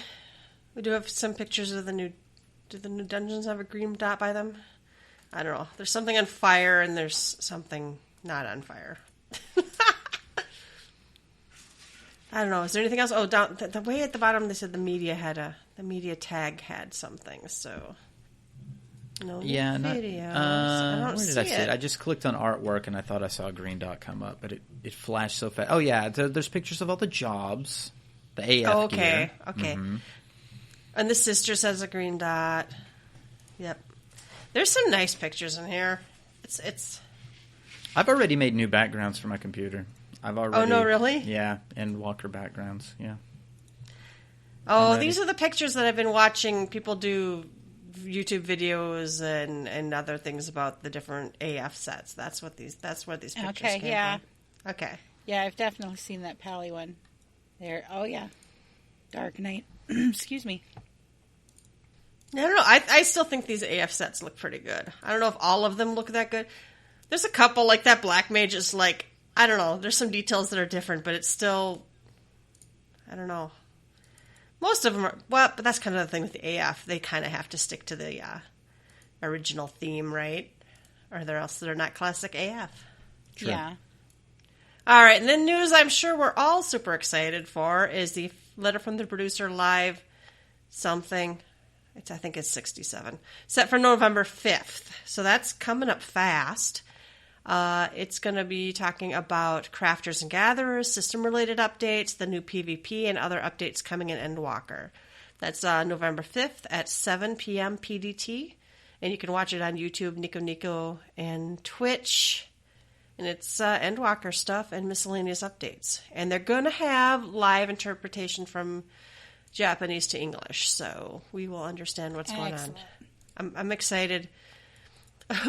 We do have some pictures of the new. Do the new dungeons have a green dot by them? I don't know. There's something on fire and there's something not on fire. I don't know. Is there anything else? Oh, down the way at the bottom they said the media tag had something. So no new videos. I don't where did see I see it? it. I just clicked on artwork and I thought I saw a green dot come up, but it flashed so fast. Oh yeah, there's pictures of all the jobs, the AF Oh, okay, gear. okay. Mm-hmm. And the Sisters has a green dot. Yep. There's some nice pictures in here. It's. I've already made new backgrounds for my computer. Oh no, really? Yeah, Endwalker backgrounds. Yeah. Oh, these are the pictures that I've been watching people do YouTube videos and other things about the different AF sets. That's where these pictures came from. Okay. Yeah, I've definitely seen that Pally one. There. Oh yeah. Dark Knight. Excuse me. I don't know. I still think these AF sets look pretty good. I don't know if all of them look that good. There's a couple, like that Black Mage is like, I don't know. There's some details that are different, but it's still, I don't know. Most of them are, well, but that's kind of the thing with the AF. They kind of have to stick to the original theme, right? Or else they're not classic AF. Sure. Yeah. All right, and then news I'm sure we're all super excited for is the letter from the producer live something. I think it's 67. Set for November 5th. So that's coming up fast. It's going to be talking about crafters and gatherers, system-related updates, the new PvP, and other updates coming in Endwalker. That's November 5th at 7 p.m. PDT. And you can watch it on YouTube, Nico Nico, and Twitch. And it's Endwalker stuff and miscellaneous updates. And they're going to have live interpretation from Japanese to English, so we will understand what's going on. I'm excited.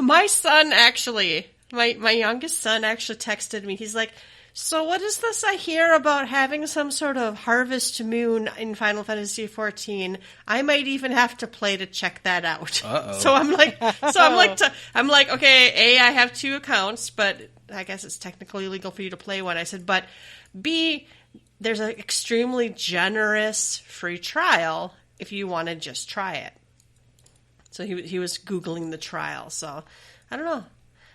My son actually, my youngest son actually texted me. He's like, so what is this I hear about having some sort of harvest moon in Final Fantasy XIV? I might even have to play to check that out. Uh-oh. So I'm like, okay, A, I have 2 accounts, but I guess it's technically illegal for you to play one. I said, but B, there's an extremely generous free trial if you want to just try it. So he was Googling the trial. So I don't know.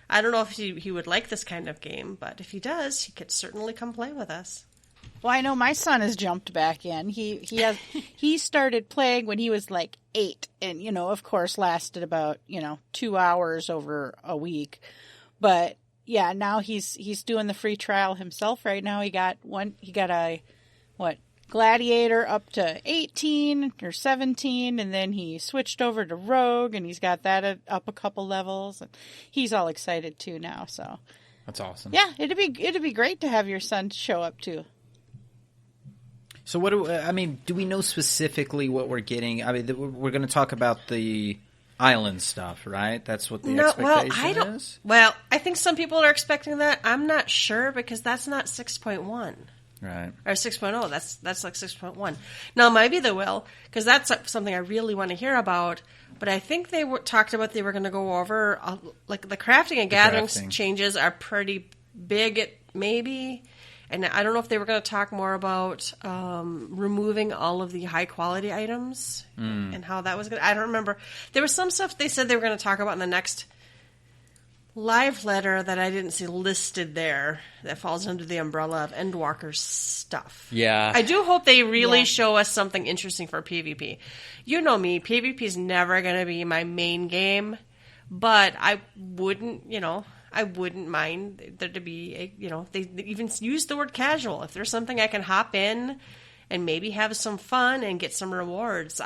I don't know if he would like this kind of game, but if he does, he could certainly come play with us. Well, I know my son has jumped back in. He started playing when he was like 8, and of course, lasted about 2 hours over a week. But yeah, now he's doing the free trial himself right now. He got a gladiator up to 18 or 17, and then he switched over to rogue, and he's got that up a couple levels, and he's all excited too now. So that's awesome. Yeah, it'd be great to have your son show up too. So do we know specifically what we're getting? I mean, we're going to talk about the island stuff, right? That's what the expectation is? Well, I think some people are expecting that. I'm not sure because that's not 6.1. Right. Or 6.0. That's like 6.1. Now, maybe they will, because that's something I really want to hear about. But I think they talked about they were going to go over, like the crafting and gathering changes are pretty big, maybe. And I don't know if they were going to talk more about removing all of the high-quality items and how that was going to... I don't remember. There was some stuff they said they were going to talk about in the next live letter that I didn't see listed there that falls under the umbrella of Endwalker's stuff. Yeah. I do hope they really show us something interesting for PvP. You know me, PvP is never going to be my main game, but I wouldn't mind there to be they even use the word casual. If there's something I can hop in and maybe have some fun and get some rewards,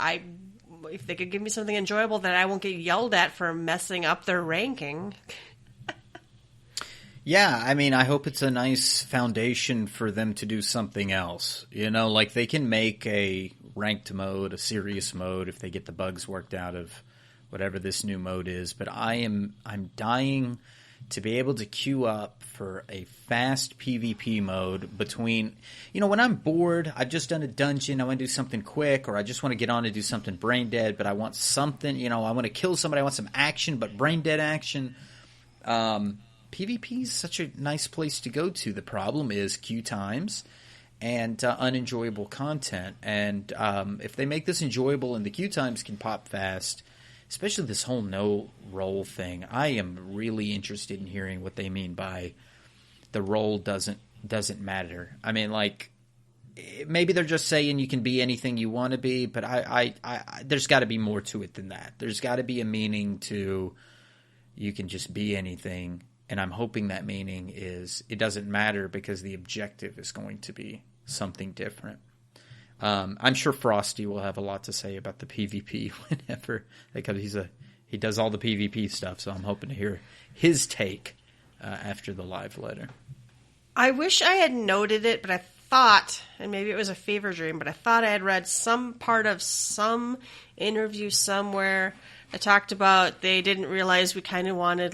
if they could give me something enjoyable that I won't get yelled at for messing up their ranking. Yeah, I mean, I hope it's a nice foundation for them to do something else. Like they can make a ranked mode, a serious mode, if they get the bugs worked out of whatever this new mode is. But I'm dying to be able to queue up for a fast PvP mode between, when I'm bored, I've just done a dungeon, I want to do something quick, or I just want to get on and do something brain dead, but I want something, I want to kill somebody, I want some action, but brain dead action. PvP is such a nice place to go to. The problem is queue times and unenjoyable content. And if they make this enjoyable and the queue times can pop fast, especially this whole no roll thing, I am really interested in hearing what they mean by the role doesn't matter. I mean, like, maybe they're just saying you can be anything you want to be, but I there's got to be more to it than that. There's got to be a meaning to you can just be anything. And I'm hoping that meaning is it doesn't matter because the objective is going to be something different. I'm sure Frosty will have a lot to say about the PvP whenever, because he does all the PvP stuff. So I'm hoping to hear his take after the live letter. I wish I had noted it, but I thought, and maybe it was a fever dream, but I thought I had read some part of some interview somewhere that talked about they didn't realize we kind of wanted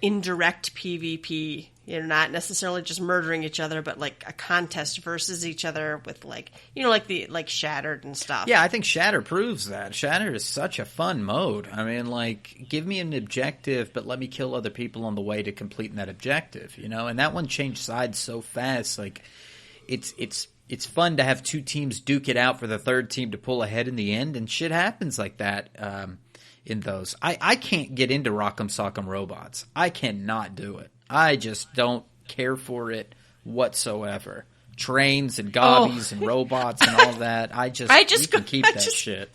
indirect PvP, not necessarily just murdering each other, but like a contest versus each other with like Shattered and stuff. Yeah, I think Shatter proves that. Shatter is such a fun mode. I mean, like, give me an objective, but let me kill other people on the way to completing that objective, and that one changed sides so fast. Like, it's fun to have two teams duke it out for the third team to pull ahead in the end, and shit happens like that. In those. I can't get into Rock'em Sock'em Robots. I cannot do it. I just don't care for it whatsoever. Trains and gobbies and robots and all that. You can keep that shit.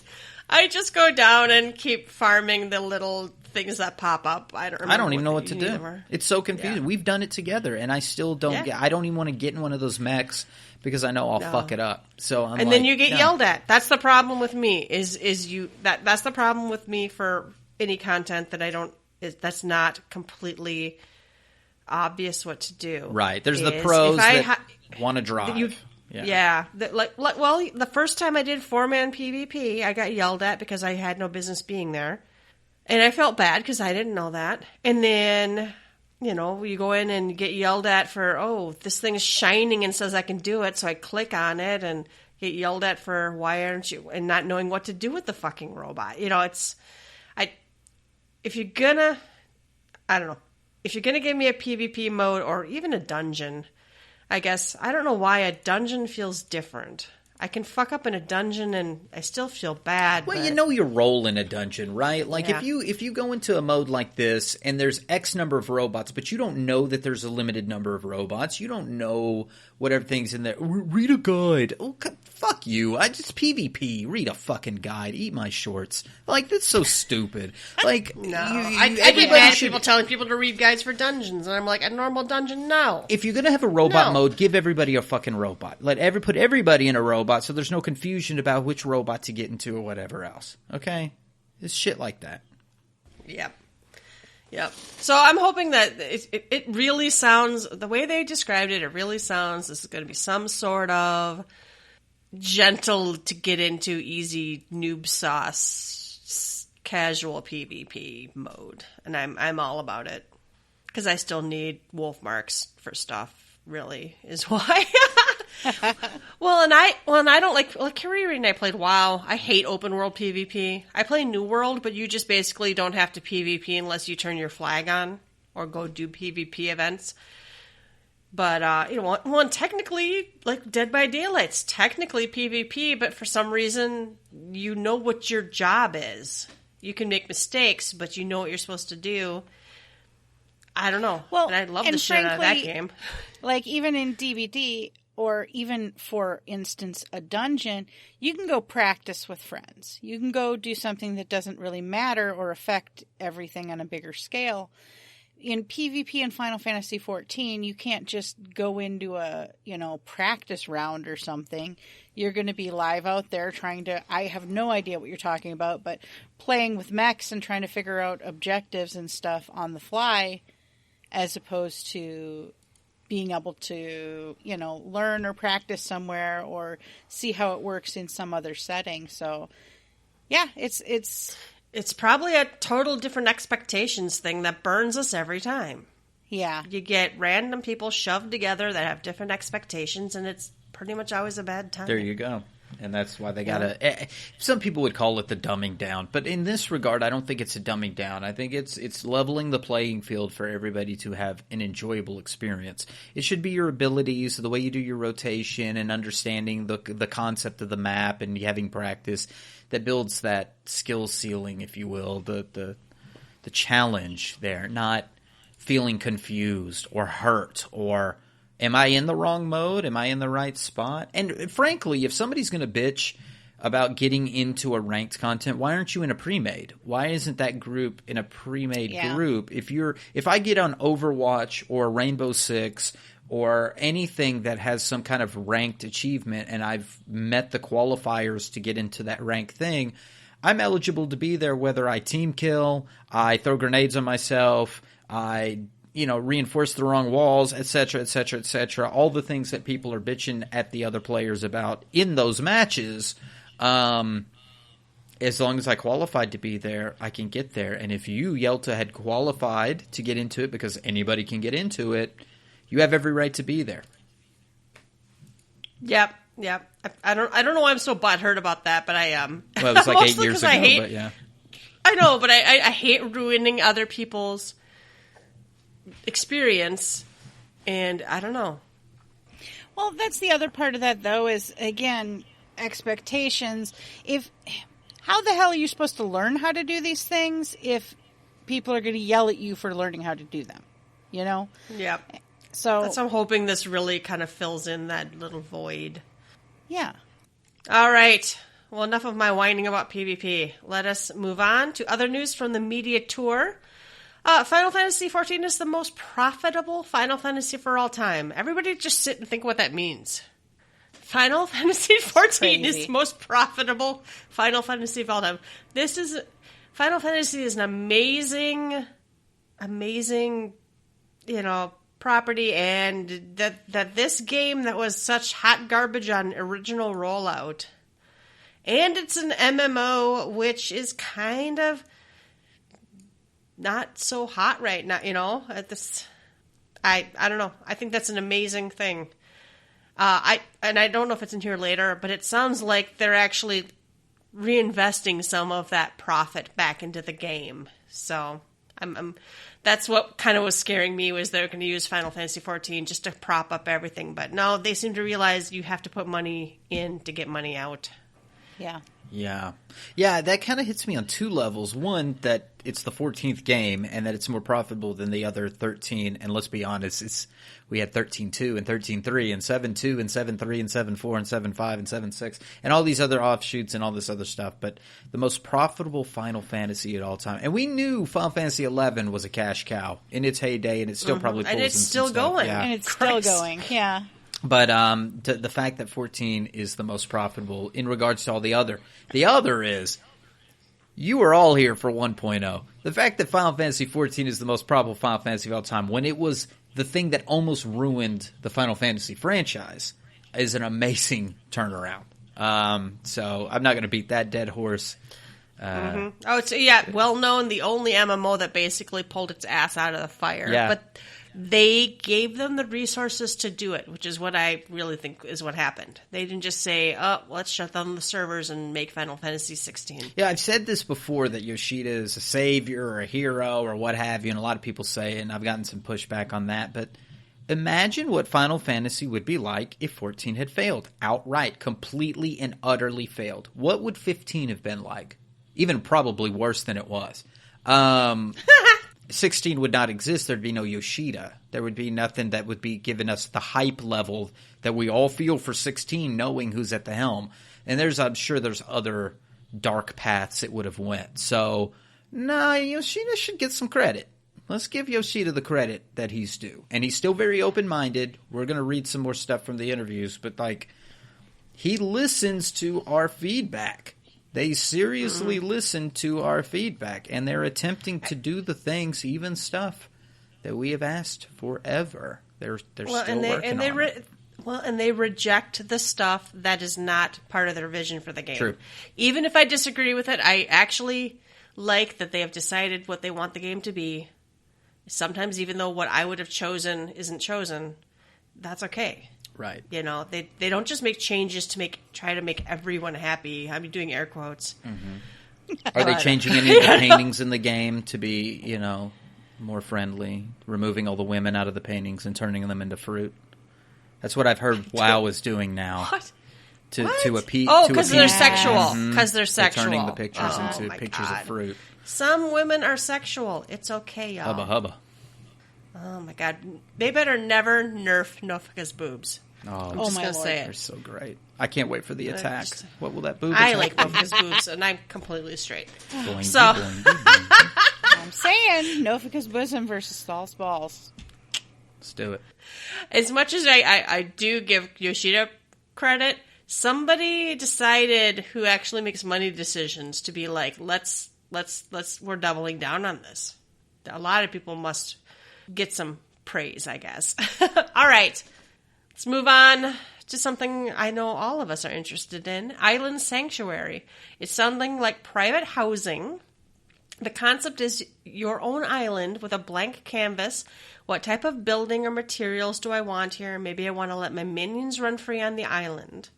I just go down and keep farming the little things that pop up. I don't remember. I don't even know what to do. It's so confusing. Yeah. We've done it together, and I still don't get. I don't even want to get in one of those mechs because I know I'll fuck it up. So I'm then you get yelled at. That's the problem with me. That's the problem with me for any content that I don't. That's not completely obvious what to do. Right. There's the pros that want to drive. The first time I did 4-man PvP, I got yelled at because I had no business being there. And I felt bad because I didn't know that. And then, you go in and get yelled at for, this thing is shining and says I can do it. So I click on it and get yelled at for why aren't you, and not knowing what to do with the fucking robot. If you're gonna give me a PvP mode or even a dungeon, I guess, I don't know why a dungeon feels different. I can fuck up in a dungeon and I still feel bad. Well, you know your role in a dungeon, right? Like if you go into a mode like this and there's X number of robots, but you don't know that there's a limited number of robots, you don't know what everything's in there. Read a guide. Oh, fuck you. I just PvP. Read a fucking guide. Eat my shorts. Like, that's so stupid. Like, no. I get mad at people telling people to read guides for dungeons, and I'm like, a normal dungeon, no. If you're going to have a robot mode, give everybody a fucking robot. Put everybody in a robot so there's no confusion about which robot to get into or whatever else. Okay? It's shit like that. Yep. So I'm hoping that it really sounds, the way they described it, it really sounds this is going to be some sort of gentle to get into, easy noob sauce, casual PvP mode. And I'm all about it. Because I still need wolf marks for stuff, really, is why. Well, I don't like Kariri and I played WoW. I hate open world PvP. I play New World, but you just basically don't have to PvP unless you turn your flag on or go do PvP events. But one technically, like Dead by Daylight's technically PvP, but for some reason you know what your job is. You can make mistakes, but you know what you're supposed to do. I don't know. Well, and I love the shit out of that game. Like even in DVD, or even, for instance, a dungeon, you can go practice with friends. You can go do something that doesn't really matter or affect everything on a bigger scale. In PvP and Final Fantasy XIV, you can't just go into a, practice round or something. You're going to be live out there trying to, I have no idea what you're talking about, but playing with mechs and trying to figure out objectives and stuff on the fly, as opposed to being able to, learn or practice somewhere or see how it works in some other setting. So, yeah, it's probably a total different expectations thing that burns us every time. Yeah. You get random people shoved together that have different expectations, and it's pretty much always a bad time. There you go. And that's why they gotta. Some people would call it the dumbing down, but in this regard, I don't think it's a dumbing down. I think it's leveling the playing field for everybody to have an enjoyable experience. It should be your abilities, the way you do your rotation, and understanding the concept of the map, and having practice that builds that skill ceiling, if you will, the challenge there. Not feeling confused or hurt or. Am I in the wrong mode? Am I in the right spot? And frankly, if somebody's going to bitch about getting into a ranked content, why aren't you in a pre-made? Why isn't that group in a pre-made group? If I get on Overwatch or Rainbow Six or anything that has some kind of ranked achievement and I've met the qualifiers to get into that ranked thing, I'm eligible to be there whether I team kill, I throw grenades on myself, I reinforce the wrong walls, etc., etc., etc. All the things that people are bitching at the other players about in those matches. As long as I qualified to be there, I can get there. And if you, Yelta, had qualified to get into it, because anybody can get into it, you have every right to be there. Yep. I don't know why I'm so butthurt about that, but I am. Well, it was like 8 years ago, but yeah. I know, but I hate ruining other people's experience, and I don't know. Well, that's the other part of that, though, is, again, expectations. How the hell are you supposed to learn how to do these things if people are going to yell at you for learning how to do them? Yep. So I'm hoping this really kind of fills in that little void. Yeah. All right. Well, enough of my whining about PvP. Let us move on to other news from the media tour. Final Fantasy XIV is the most profitable Final Fantasy for all time. Everybody just sit and think what that means. Final Fantasy XIV is the most profitable Final Fantasy of all time. Final Fantasy is an amazing, property, and that this game that was such hot garbage on original rollout, and it's an MMO, which is kind of not so hot right now, at this. I don't know. I think that's an amazing thing. I don't know if it's in here later, but it sounds like they're actually reinvesting some of that profit back into the game. So that's what kind of was scaring me, was they're going to use Final Fantasy XIV just to prop up everything. But no, they seem to realize you have to put money in to get money out. Yeah. Yeah, that kind of hits me on two levels. One, that it's the 14th game and that it's more profitable than the other 13. And let's be honest, we had 13.2 and 13.3 and 7.2 and 7.3 and 7.4 and 7.5 and 7.6 and all these other offshoots and all this other stuff. But the most profitable Final Fantasy at all time. And we knew Final Fantasy 11 was a cash cow in its heyday, and it still probably pulls and it's in still some stuff. going. Yeah. And it's still going. Yeah. But the fact that 14 is the most profitable in regards to all the other is, you were all here for 1.0. The fact that Final Fantasy 14 is the most profitable Final Fantasy of all time, when it was the thing that almost ruined the Final Fantasy franchise, is an amazing turnaround. So I'm not going to beat that dead horse. Oh, it's well known, the only MMO that basically pulled its ass out of the fire. Yeah. But they gave them the resources to do it, which is what I really think is what happened. They didn't just say, "Oh, let's shut down the servers and make Final Fantasy 16." Yeah, I've said this before, that Yoshida is a savior or a hero or what have you, and a lot of people say it, and I've gotten some pushback on that. But imagine what Final Fantasy would be like if 14 had failed outright, completely and utterly failed. What would 15 have been like? Even probably worse than it was. 16 would not exist. There'd be no Yoshida. There would be nothing that would be giving us the hype level that we all feel for 16, knowing who's at the helm. And I'm sure there's other dark paths it would have went. So, Yoshida should get some credit. Let's give Yoshida the credit that he's due. And he's still very open-minded. We're going to read some more stuff from the interviews, but he listens to our feedback. They seriously listen to our feedback, and they're attempting to do the things, even stuff that we have asked forever. They're still working on it. And they reject the stuff that is not part of their vision for the game. True. Even if I disagree with it, I actually like that they have decided what they want the game to be. Sometimes, even though what I would have chosen isn't chosen, that's okay. Right. They don't just make changes to try to make everyone happy. I'm doing air quotes. Mm-hmm. Are they changing any of the paintings in the game to be, more friendly? Removing all the women out of the paintings and turning them into fruit? That's what I've heard WoW is doing now. What? To appease. Oh, because they're sexual. Because they're They're sexual. turning the pictures into my pictures God. of fruit. Some women are sexual. It's okay, y'all. Hubba hubba. Oh my God. They better never nerf Nofika's boobs. Oh, I'm just my going to Lord. say they're it. so great. I can't wait for the attack. What will that boob I attack like be? Nofika's boobs, and I'm completely straight. Boingy, So- boingy, boingy. I'm saying Nofika's bosom versus Stall's balls. Let's do it. As much as I do give Yoshida credit, somebody decided who actually makes money decisions to be like, let's we're doubling down on this. A lot of people must get some praise, I guess. All right. Let's move on to something I know all of us are interested in. Island Sanctuary. It's something like private housing. The concept is your own island with a blank canvas. What type of building or materials do I want here? Maybe I want to let my minions run free on the island.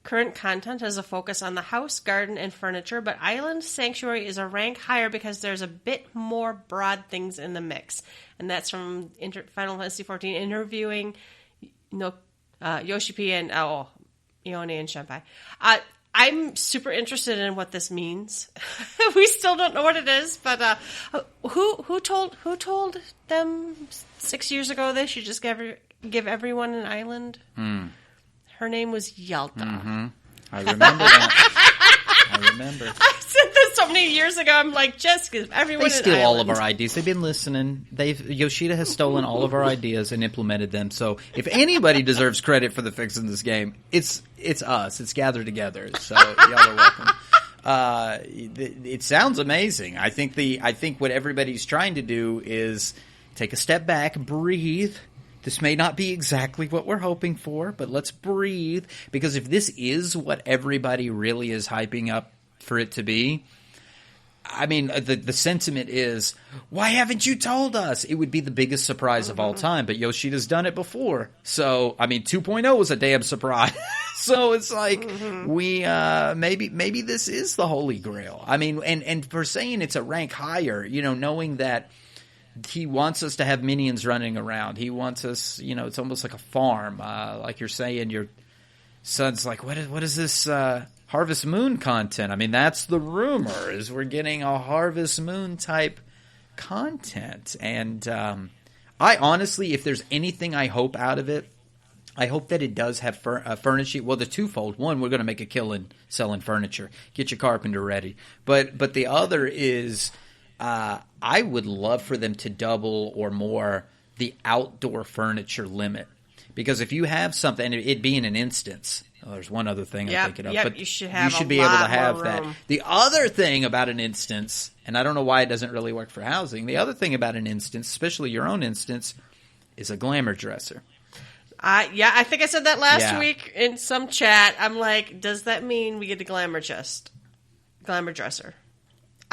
Current content has a focus on the house, garden, and furniture, but Island Sanctuary is a rank higher because there's a bit more broad things in the mix. And that's from Final Fantasy XIV interviewing Yoshi-P and Ione and Shenpai. I'm super interested in what this means. We still don't know what it is, but who told them 6 years ago they should just give everyone an island? Her name was Yelta. Mm-hmm. I remember that. I remember. I said this so many years ago. I'm like, just because everyone They steal all of our ideas. They've been listening. Yoshida has stolen all of our ideas and implemented them. So if anybody deserves credit for the fix in this game, it's us. It's Gather Together. So y'all are welcome. It sounds amazing. I think what everybody's trying to do is take a step back, breathe. This may not be exactly what we're hoping for, but let's breathe. Because if this is what everybody really is hyping up for it to be, I mean, the sentiment is, why haven't you told us? It would be the biggest surprise of all time, but Yoshida's done it before. So, I mean, 2.0 was a damn surprise. So it's like, we, maybe this is the Holy Grail. I mean, and for saying it's a rank higher, knowing that he wants us to have minions running around. He wants us, it's almost like a farm. Like you're saying, your son's like, what is this Harvest Moon content? I mean, that's the rumor, is we're getting a Harvest Moon type content. And I honestly, if there's anything I hope out of it, I hope that it does have furnishing. Well, the twofold. One, we're going to make a killing selling furniture. Get your carpenter ready. But the other is, I would love for them to double or more the outdoor furniture limit. Because if you have something, it being an instance, there's one other thing I'm thinking of, but you should be able to have that. The other thing about an instance, and I don't know why it doesn't really work for housing, the other thing about an instance, especially your own instance, is a glamour dresser. I think I said that last week in some chat. I'm like, does that mean we get a glamour dresser?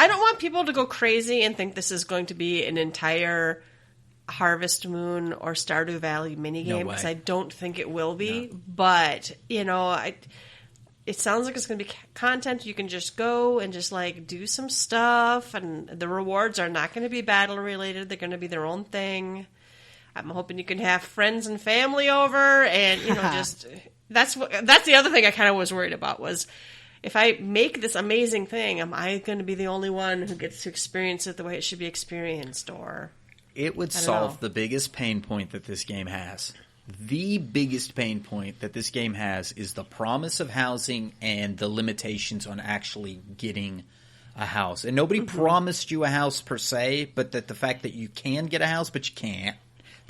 I don't want people to go crazy and think this is going to be an entire Harvest Moon or Stardew Valley minigame, because I don't think it will be. No. But, it sounds like it's going to be content you can just go and just, do some stuff, and the rewards are not going to be battle-related. They're going to be their own thing. I'm hoping you can have friends and family over, and, just... That's the other thing I kind of was worried about was... If I make this amazing thing, am I going to be the only one who gets to experience it the way it should be experienced? Or it would solve the biggest pain point that this game has. The biggest pain point that this game has is the promise of housing and the limitations on actually getting a house. And nobody promised you a house per se, but that the fact that you can get a house, but you can't.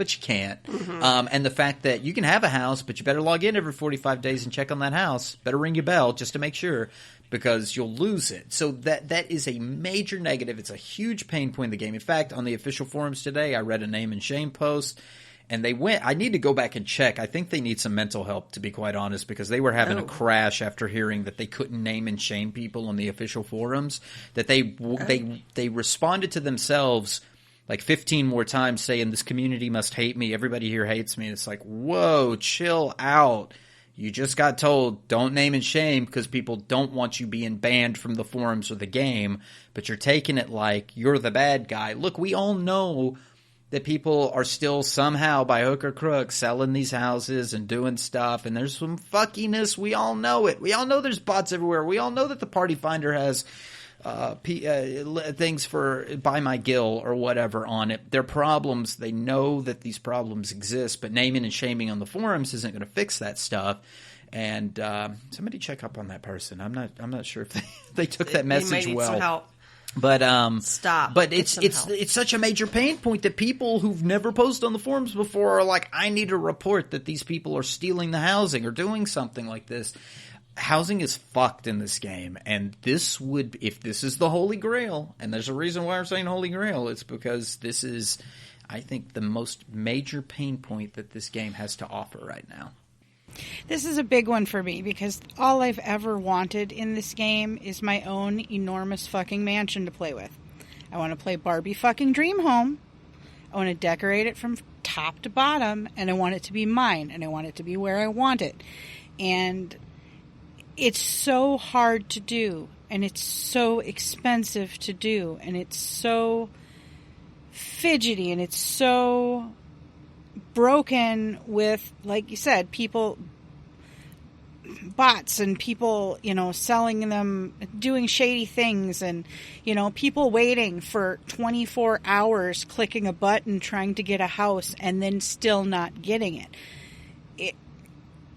And the fact that you can have a house, but you better log in every 45 days and check on that house. Better ring your bell just to make sure, because you'll lose it. So that is a major negative. It's a huge pain point in the game. In fact, on the official forums today, I read a name and shame post, and I need to go back and check. I think they need some mental help, to be quite honest, because they were having a crash after hearing that they couldn't name and shame people on the official forums, that they responded to themselves like 15 more times saying, this community must hate me. Everybody here hates me. And it's like, whoa, chill out. You just got told don't name and shame because people don't want you being banned from the forums or the game. But you're taking it like you're the bad guy. Look, we all know that people are still somehow by hook or crook selling these houses and doing stuff. And there's some fuckiness. We all know it. We all know there's bots everywhere. We all know that the Party Finder has things for Buy My Gill or whatever on it. They're problems. They know that these problems exist, but naming and shaming on the forums isn't going to fix that stuff. And somebody check up on that person. I'm not sure if they took that message might need well. Some help. But stop. But it's such a major pain point that people who've never posted on the forums before are like, I need to report that these people are stealing the housing or doing something like this. Housing is fucked in this game, and this would, if this is the Holy Grail, and there's a reason why I'm saying Holy Grail, it's because this is, I think, the most major pain point that this game has to offer right now. This is a big one for me, because all I've ever wanted in this game is my own enormous fucking mansion to play with. I want to play Barbie fucking Dream Home. I want to decorate it from top to bottom, and I want it to be mine, and I want it to be where I want it. And it's so hard to do, and it's so expensive to do, and it's so fidgety, and it's so broken with, like you said, people, bots and people, selling them, doing shady things, and, people waiting for 24 hours clicking a button trying to get a house and then still not getting it.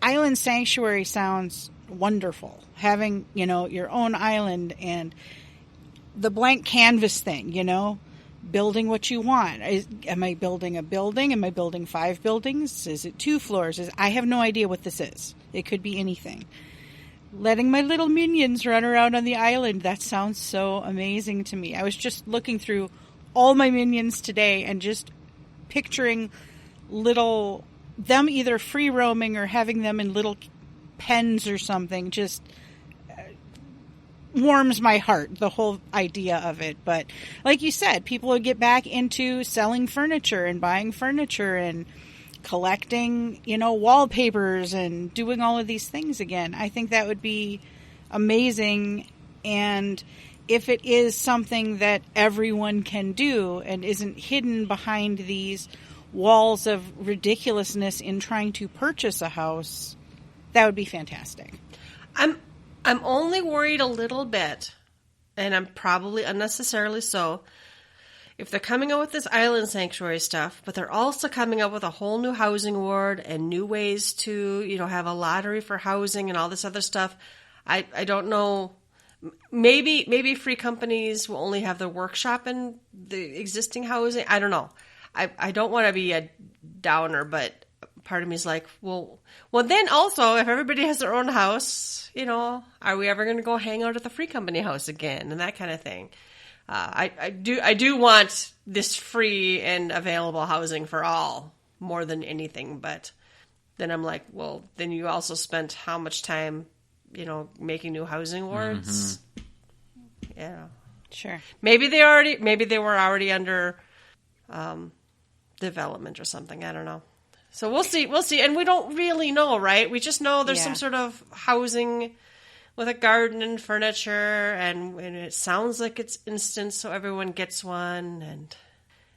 Island Sanctuary sounds wonderful. Having, your own island and the blank canvas thing, building what you want. Am I building a building? Am I building 5 buildings? Is it 2 floors? I have no idea what this is. It could be anything. Letting my little minions run around on the island, that sounds so amazing to me. I was just looking through all my minions today and just picturing them either free roaming or having them in little pens or something. Just warms my heart, the whole idea of it. But like you said, people would get back into selling furniture and buying furniture and collecting, wallpapers and doing all of these things again. I think that would be amazing. And if it is something that everyone can do and isn't hidden behind these walls of ridiculousness in trying to purchase a house, that would be fantastic. I'm only worried a little bit, and I'm probably unnecessarily so, if they're coming out with this island sanctuary stuff, but they're also coming up with a whole new housing award and new ways to, have a lottery for housing and all this other stuff. I don't know. Maybe free companies will only have the workshop in the existing housing. I don't know. I don't want to be a downer, but part of me is like, well, then also, if everybody has their own house, are we ever going to go hang out at the free company house again and that kind of thing? I do want this free and available housing for all more than anything, but then I'm like, well, then you also spent how much time, making new housing awards? Mm-hmm. Yeah, sure. Maybe they were already under development or something. I don't know. So we'll see, and we don't really know, right? We just know there's some sort of housing with a garden and furniture, and it sounds like it's instant, so everyone gets one, and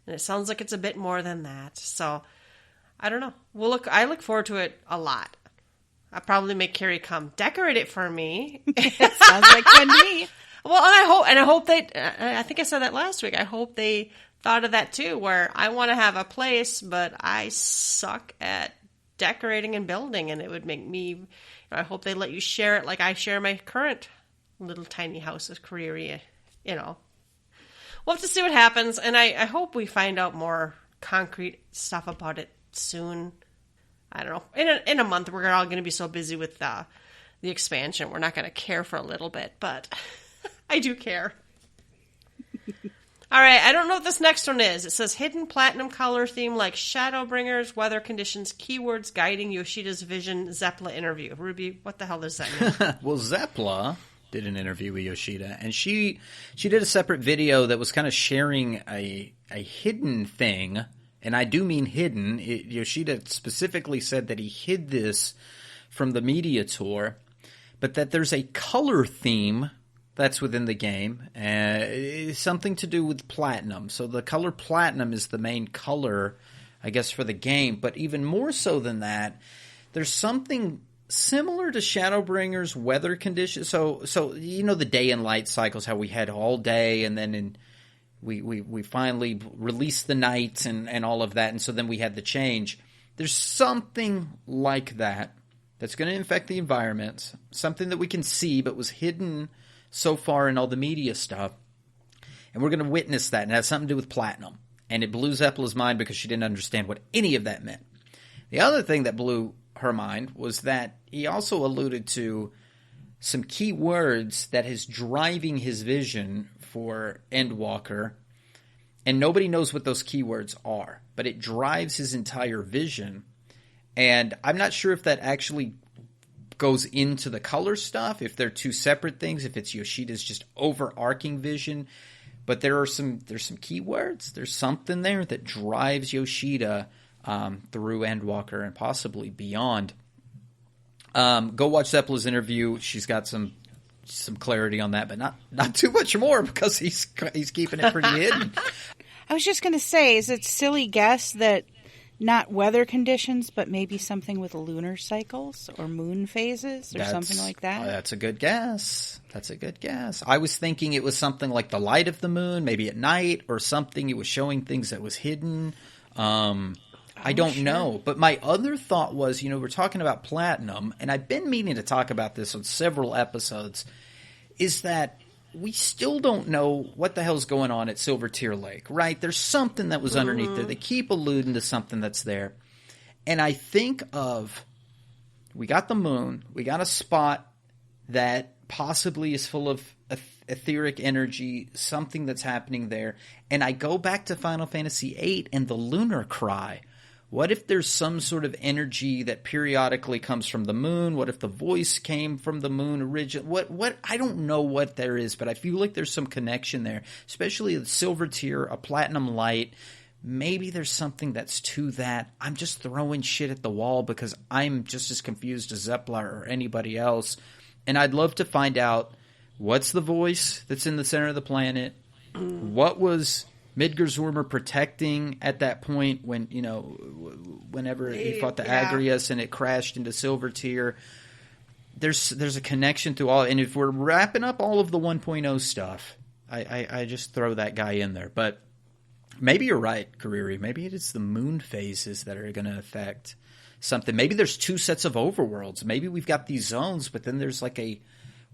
it sounds like it's a bit more than that. So I don't know. I look forward to it a lot. I'll probably make Carrie come decorate it for me. It sounds like fun to me. Well, and I hope I think I said that last week. I hope they thought of that too, where I want to have a place, but I suck at decorating and building, and it would make me. I hope they let you share it like I share my current little tiny house with Kariri. We'll have to see what happens, and I hope we find out more concrete stuff about it soon. I don't know. In a month, we're all going to be so busy with the expansion, we're not going to care for a little bit, but I do care. All right, I don't know what this next one is. It says hidden platinum color theme like Shadowbringers, weather conditions, keywords guiding Yoshida's vision, Zeppla interview. Ruby, what the hell does that mean? Well, Zeppla did an interview with Yoshida, and she did a separate video that was kind of sharing a hidden thing, and I do mean hidden. Yoshida specifically said that he hid this from the media tour, but that there's a color theme that's within the game, something to do with platinum. So the color platinum is the main color, I guess, for the game. But even more so than that, there's something similar to Shadowbringers weather conditions. So the day and light cycles, how we had all day, and then we finally released the night and all of that, and so then we had the change. There's something like that that's going to infect the environment, something that we can see but was hidden so far in all the media stuff, and we're going to witness that, and it has something to do with platinum. And it blew Zeppela's mind because she didn't understand what any of that meant. The other thing that blew her mind was that he also alluded to some key words that is driving his vision for Endwalker, and nobody knows what those keywords are, but it drives his entire vision. And I'm not sure if that actually goes into the color stuff, if they're two separate things, if it's Yoshida's just overarching vision. But there's some keywords. There's something there that drives Yoshida through Endwalker and possibly beyond. Go watch Zeppela's interview. She's got some clarity on that, but not too much more because he's keeping it pretty hidden. I was just going to say, is it a silly guess that not weather conditions, but maybe something with lunar cycles or moon phases or something like that? That's a good guess. I was thinking it was something like the light of the moon, maybe at night, or something. It was showing things that was hidden. I don't know. But my other thought was, we're talking about platinum, and I've been meaning to talk about this on several episodes, is that we still don't know what the hell's going on at Silvertear Lake, right? There's something that was underneath there. They keep alluding to something that's there. And I think we got the moon, we got a spot that possibly is full of etheric energy, something that's happening there. And I go back to Final Fantasy VIII and the lunar cry. What if there's some sort of energy that periodically comes from the moon? What if the voice came from the moon originally? What? I don't know what there is, but I feel like there's some connection there, especially the silver tier, a platinum light. Maybe there's something that's to that. I'm just throwing shit at the wall because I'm just as confused as Zeplar or anybody else. And I'd love to find out what's the voice that's in the center of the planet. What was Midgardsormr protecting at that point when, whenever he fought the Agrias and it crashed into Silvertear? There's a connection to all, and if we're wrapping up all of the 1.0 stuff, I just throw that guy in there. But maybe you're right, Kariri. Maybe it is the moon phases that are going to affect something. Maybe there's two sets of overworlds. Maybe we've got these zones, but then there's like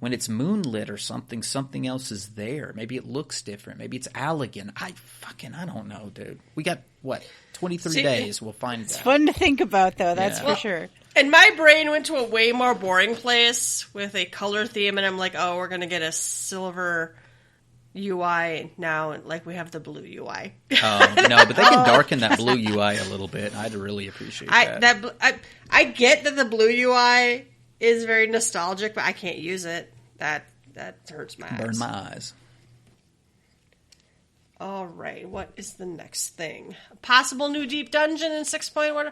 when it's moonlit or something else is there. Maybe it looks different. Maybe it's Allegan. I don't know, dude. We got, 23 days. We'll find it's out. Fun to think about, though. That's for sure. And my brain went to a way more boring place with a color theme, and I'm like, oh, we're going to get a silver UI now, and like we have the blue UI. Oh, no, but they can darken that blue UI a little bit. I'd really appreciate that. I get that the blue UI is very nostalgic, but I can't use it. That hurts my eyes. Burn my eyes. All right, what is the next thing? A possible new deep dungeon in 6.1.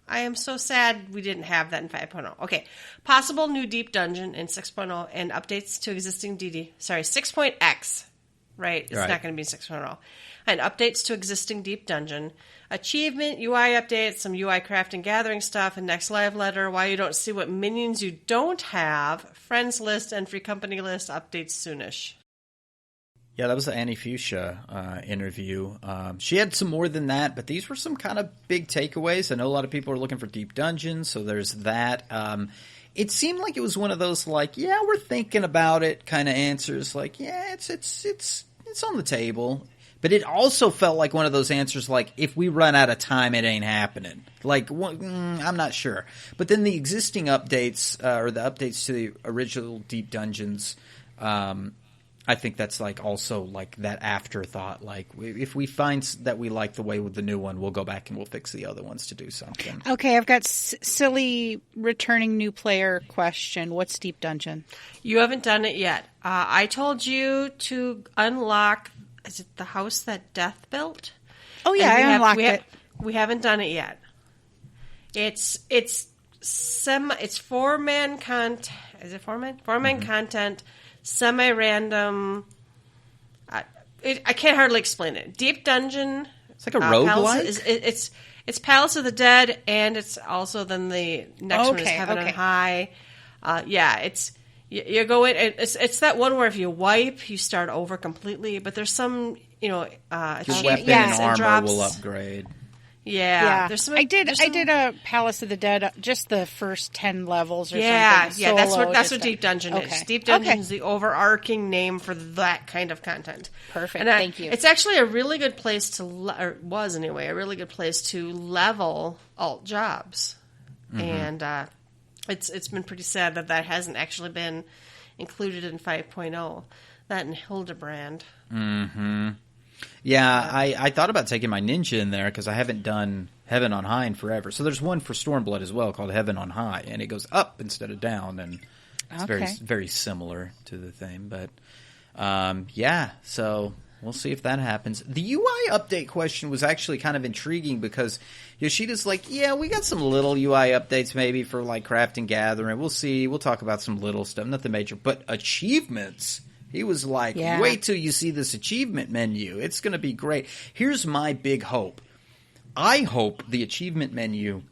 I am so sad we didn't have that in 5.0. Okay, possible new deep dungeon in 6.0 and updates to existing 6.x. Right, it's not going to be 6.0. And updates to existing deep dungeon. Achievement, UI updates, some UI craft and gathering stuff, and next live letter, why you don't see what minions you don't have, friends list, and free company list updates soonish. Yeah, that was the Annie Fuchsia interview. She had some more than that, but these were some kind of big takeaways. I know a lot of people are looking for deep dungeons, so there's that. It seemed like it was one of those we're thinking about it kind of answers. It's on the table. But it also felt like one of those answers if we run out of time, it ain't happening. I'm not sure. But then the existing updates, or the updates to the original Deep Dungeons, I think that's also that afterthought. If we find that we like the way with the new one, we'll go back and we'll fix the other ones to do something. Okay, I've got silly returning new player question. What's Deep Dungeon? You haven't done it yet. I told you to unlock... Is it the house that Death built? Oh yeah, I unlocked it. We haven't done it yet. It's 4-man content. Is it 4-man? 4-man content, semi-random. I can't hardly explain it. Deep Dungeon. It's like a roguelike? It's Palace of the Dead, and it's also then the next one is Heaven on High. You go in. It's that one where if you wipe, you start over completely. But there's some, your weapon and armor will upgrade. Yeah. There's some. I did a Palace of the Dead, just the first 10 levels or something. Yeah. That's what Deep Dungeon is. Deep Dungeon is the overarching name for that kind of content. Perfect. And thank you. It's actually a really good place to, or was anyway, a really good place to level alt jobs, and. It's been pretty sad that hasn't actually been included in 5.0. That and Hildebrand. Mm-hmm. Yeah, I thought about taking my ninja in there because I haven't done Heaven on High in forever. So there's one for Stormblood as well called Heaven on High, and it goes up instead of down, and it's very, very similar to the thing. But, so... we'll see if that happens. The UI update question was actually kind of intriguing because Yoshida's we got some little UI updates maybe for craft and gathering. We'll see. We'll talk about some little stuff, nothing major. But achievements, he was wait till you see this achievement menu. It's going to be great. Here's my big hope. I hope the achievement menu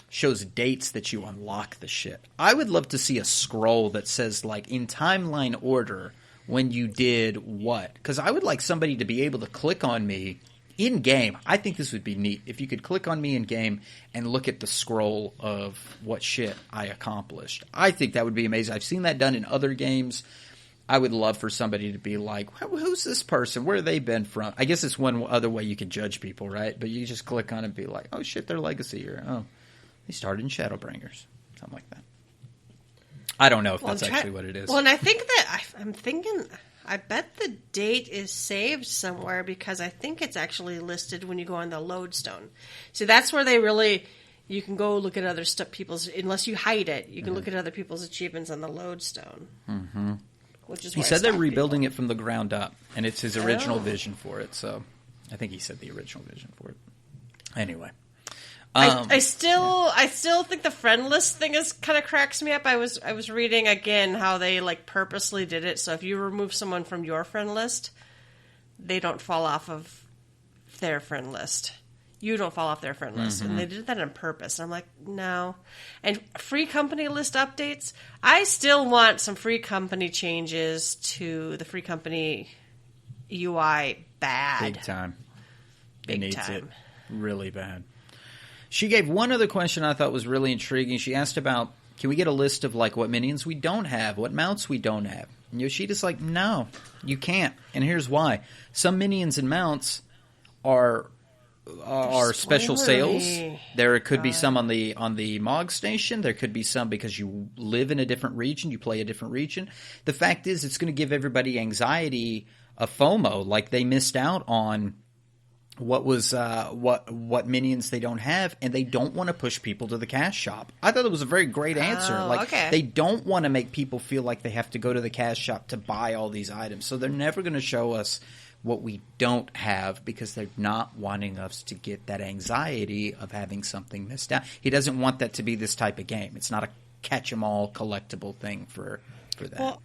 shows dates that you unlock the shit. I would love to see a scroll that says in timeline order when you did what? Because I would like somebody to be able to click on me in-game, I think this would be neat. If you could click on me in-game and look at the scroll of what shit I accomplished. I think that would be amazing. I've seen that done in other games. I would love for somebody to be like, who's this person? Where have they been from? I guess it's one other way you could judge people, right? But you just click on it and be like, oh shit, their legacy. Or, oh, they started in Shadowbringers. Something like that. I don't know if that's actually what it is. Well, and I think that I'm thinking, I bet the date is saved somewhere because I think it's actually listed when you go on the lodestone. So that's where they really, you can go look at other people's, unless you hide it, you can look at other people's achievements on the lodestone. Mm-hmm. Which is he said they're rebuilding it from the ground up, and it's his original vision for it. So I think he said the original vision for it. Anyway. I still think the friend list thing is kind of cracks me up. I was reading again how they like purposely did it. So if you remove someone from your friend list, they don't fall off of their friend list. You don't fall off their friend list. And they did that on purpose. And I'm like, no. And free company list updates, I still want some free company changes to the free company UI bad. Big time. Big it needs time. it really bad. She gave one other question I thought was really intriguing. She asked about, can we get a list of like what minions we don't have, what mounts we don't have? And Yoshida's like, no, you can't. And here's why. Some minions and mounts are special sales. There could be some on the Mog station. There could be some because you live in a different region, you play a different region. The fact is, it's going to give everybody anxiety of FOMO, like they missed out on what minions they don't have, and they don't want to push people to the cash shop. I thought it was a very great answer. They don't want to make people feel like they have to go to the cash shop to buy all these items. So they're never going to show us what we don't have because they're not wanting us to get that anxiety of having something missed out. He doesn't want that to be this type of game. It's not a catch-em-all collectible thing for that. Well,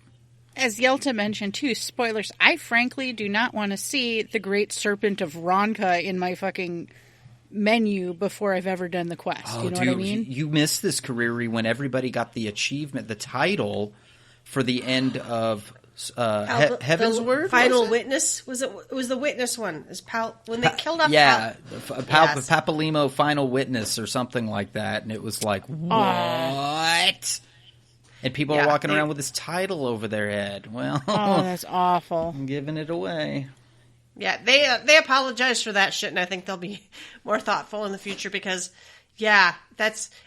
as Yelta mentioned, too, spoilers, I frankly do not want to see the Great Serpent of Ronka in my fucking menu before I've ever done the quest. You know what I mean? You missed this, Kariri, when everybody got the achievement, the title for the end of Heaven's Word? Final Witness? It was the Witness one. When they killed off Papalimo Final Witness or something like that. And it was like, what? And people are walking around with this title over their head. Well, that's awful. I'm giving it away. Yeah, they apologize for that shit, and I think they'll be more thoughtful in the future because, I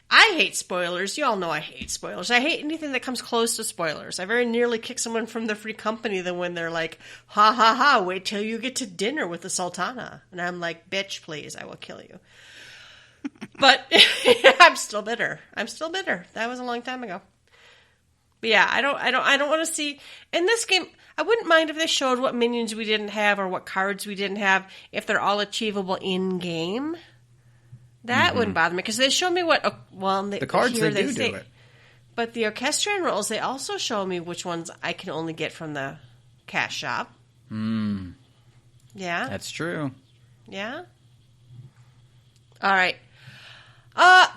hate spoilers. You all know I hate spoilers. I hate anything that comes close to spoilers. I very nearly kick someone from the free company than when they're like, ha ha ha, wait till you get to dinner with the Sultana. And I'm like, bitch, please, I will kill you. But I'm still bitter. That was a long time ago. But yeah, I don't want to see in this game. I wouldn't mind if they showed what minions we didn't have or what cards we didn't have if they're all achievable in game. That wouldn't bother me because they show me what. The cards they do it. But the Orchestrion rolls, they also show me which ones I can only get from the cash shop. Yeah, that's true. Yeah. All right.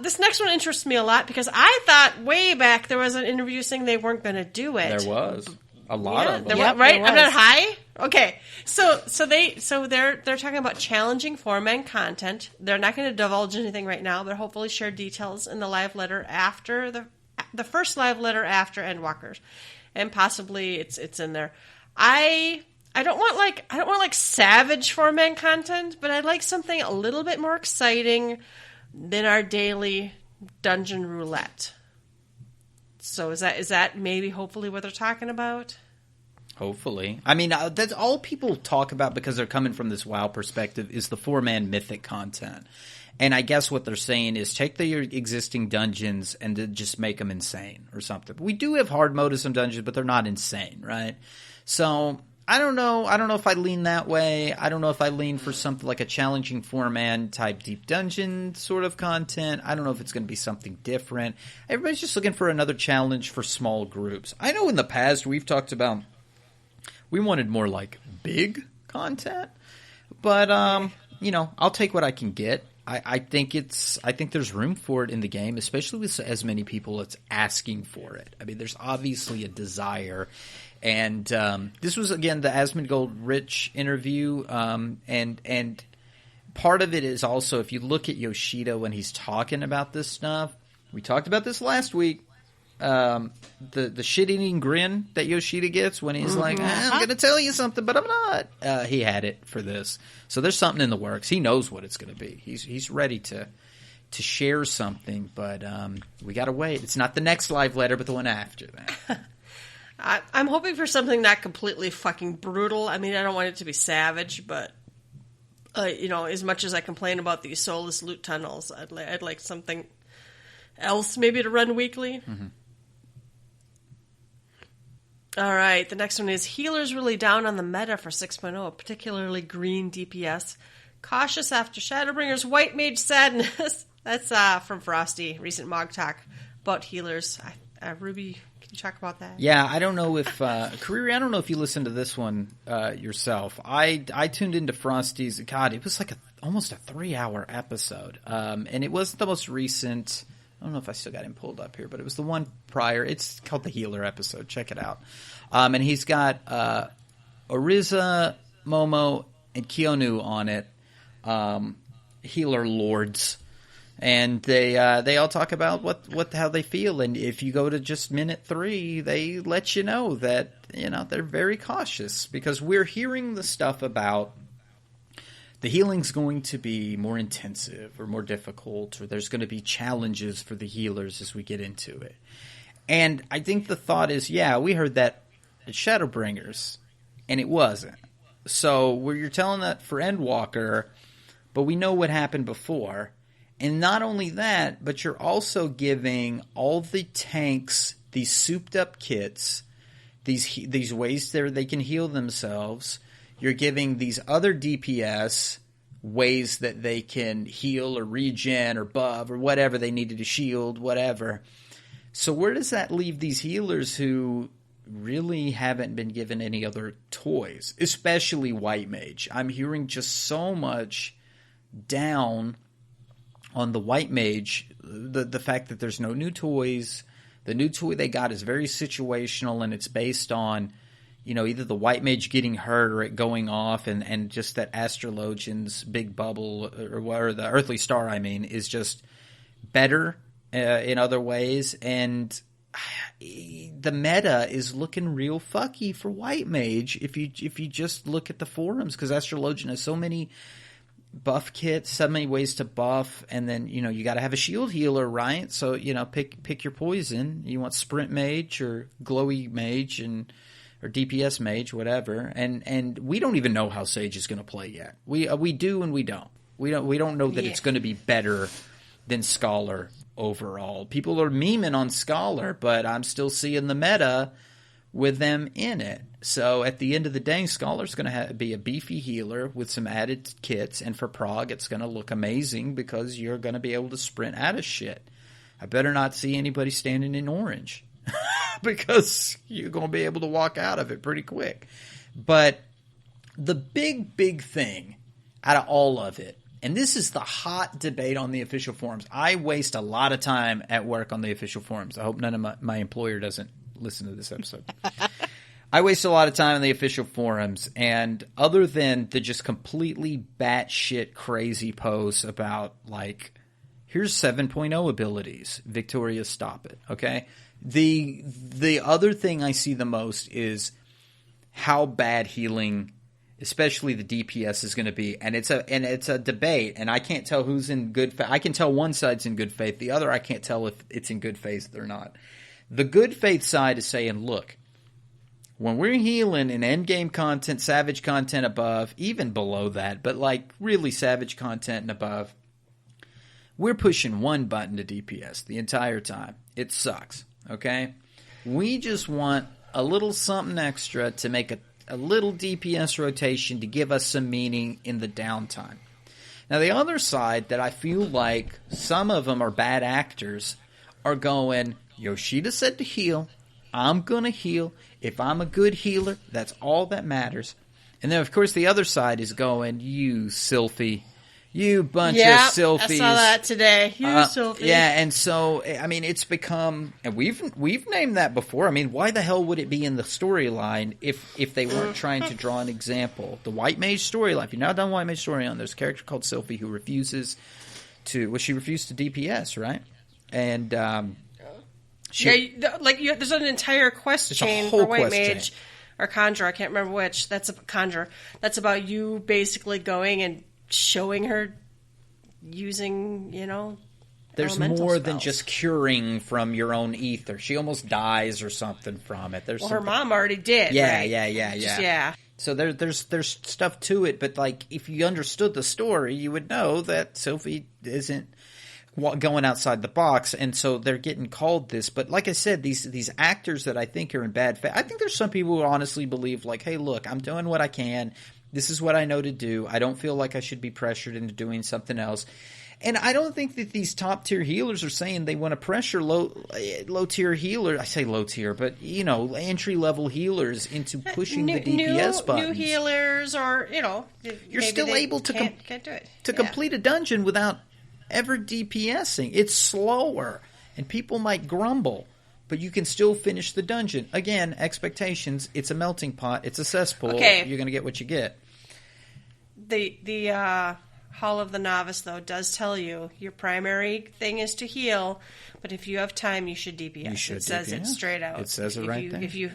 This next one interests me a lot because I thought way back there was an interview saying they weren't going to do it. There was a lot of them, right? I'm not high. Okay, so they're talking about challenging 4-man content. They're not going to divulge anything right now, but hopefully share details in the live letter after the first live letter after Endwalkers, and possibly it's in there. I don't want like savage 4-man content, but I'd like something a little bit more exciting than our daily dungeon roulette. So is that maybe hopefully what they're talking about? Hopefully. I mean, that's all people talk about because they're coming from this WoW perspective is the 4-man mythic content. And I guess what they're saying is take your existing dungeons and just make them insane or something. We do have hard mode in some dungeons, but they're not insane, right? So I don't know. I don't know if I lean that way. I don't know if I lean for something like a challenging 4-man type deep dungeon sort of content. I don't know if it's going to be something different. Everybody's just looking for another challenge for small groups. I know in the past we've talked about we wanted more like big content, but I'll take what I can get. I think there's room for it in the game, especially with as many people that's asking for it. I mean, there's obviously a desire. And this was, again, the Asmongold Rich interview. And part of it is also, if you look at Yoshida when he's talking about this stuff, we talked about this last week, the shit-eating grin that Yoshida gets when he's like, I'm going to tell you something, but I'm not. He had it for this. So there's something in the works. He knows what it's going to be. He's ready to share something, but we got to wait. It's not the next live letter, but the one after that. I'm hoping for something not completely fucking brutal. I mean, I don't want it to be savage, but as much as I complain about these soulless loot tunnels, I'd like something else maybe to run weekly. Mm-hmm. All right, the next one is healers really down on the meta for 6.0, particularly green DPS. Cautious after Shadowbringer's White Mage Sadness. That's from Frosty, recent Mog Talk about healers. Ruby, can you talk about that? Yeah, I don't know if Kariri, I don't know if you listened to this one yourself. I tuned into Frosty's. God, it was like almost a 3-hour episode, and it wasn't the most recent. I don't know if I still got him pulled up here, but it was the one prior. It's called the Healer episode. Check it out. And he's got Oriza, Momo, and Keonu on it. Healer lords. And they all talk about how they feel. And if you go to just minute 3, they let you know that, they're very cautious. Because we're hearing the stuff about the healing's going to be more intensive or more difficult, or there's going to be challenges for the healers as we get into it. And I think the thought is, we heard that at Shadowbringers, and it wasn't. So you're telling that for Endwalker, but we know what happened before. And not only that, but you're also giving all the tanks these souped-up kits, these ways they can heal themselves. You're giving these other DPS ways that they can heal or regen or buff or whatever they needed to shield, whatever. So where does that leave these healers who really haven't been given any other toys, especially White Mage? I'm hearing just so much down on the White Mage, the fact that there's no new toys. The new toy they got is very situational, and it's based on either the White Mage getting hurt or it going off, and just that Astrologian's big bubble, or the Earthly Star, is just better in other ways. And the meta is looking real fucky for White Mage if you just look at the forums, because Astrologian has so many buff kits, so many ways to buff, and then you got to have a shield healer, right? So pick your poison. You want Sprint Mage or Glowy Mage or DPS Mage, whatever. And we don't even know how Sage is going to play yet. We do and we don't. We don't know that it's going to be better than Scholar overall. People are memeing on Scholar, but I'm still seeing the meta with them in it. So at the end of the day, Scholar's going to be a beefy healer with some added kits, and for Prog, it's going to look amazing because you're going to be able to sprint out of shit. I better not see anybody standing in orange because you're going to be able to walk out of it pretty quick. But the big thing out of all of it, and this is the hot debate on the official forums. I waste a lot of time at work on the official forums. I hope none of my employer doesn't listen to this episode. I waste a lot of time on the official forums, and other than the just completely batshit crazy posts about, like, here's 7.0 abilities, Victoria, stop it, okay? The other thing I see the most is how bad healing, especially the DPS, is going to be, and it's a debate, and I can't tell who's in good faith. I can tell one side's in good faith, the other I can't tell if it's in good faith or not. The good faith side is saying, look, when we're healing in endgame content, savage content above, even below that, but like really savage content and above, we're pushing one button to DPS the entire time. It sucks, okay? We just want a little something extra to make a little DPS rotation to give us some meaning in the downtime. Now, the other side that I feel like some of them are bad actors are going, Yoshida said to heal. I'm going to heal. If I'm a good healer, that's all that matters. And then, of course, the other side is going, you Sylphie, You bunch of Yeah, Sylphies. I saw that today. You Sylphie. Yeah, and so, I mean, it's become, and we've named that before. I mean, why the hell would it be in the storyline if they weren't trying to draw an example? The White Mage storyline, if you've not done White Mage storyline, there's a character called Sylphie who refuses to, she refused to DPS, right? And, there's an entire quest chain for White Mage or Conjure. I can't remember which. That's a Conjure. That's about you basically going and showing her using, there's more than just curing from your own ether. She almost dies or something from it. Her mom already did. Yeah, right? Yeah. So there's stuff to it, but like if you understood the story, you would know that Sylphie isn't going outside the box, and so they're getting called this. But like I said, these actors that I think are in bad faith, I think there's some people who honestly believe like, hey, look, I'm doing what I can. This is what I know to do. I don't feel like I should be pressured into doing something else. And I don't think that these top-tier healers are saying they want to pressure low-tier healers. I say low-tier, but, entry-level healers into pushing the DPS buttons. New healers or, You're still able to can't do it. Complete a dungeon without ever DPSing. It's slower, and people might grumble. But you can still finish the dungeon. Again, expectations. It's a melting pot. It's a cesspool. Okay. You're going to get what you get. The Hall of the Novice, though, does tell you your primary thing is to heal, but if you have time, you should DPS. You should it says DPS. it straight out. It says it right there. If you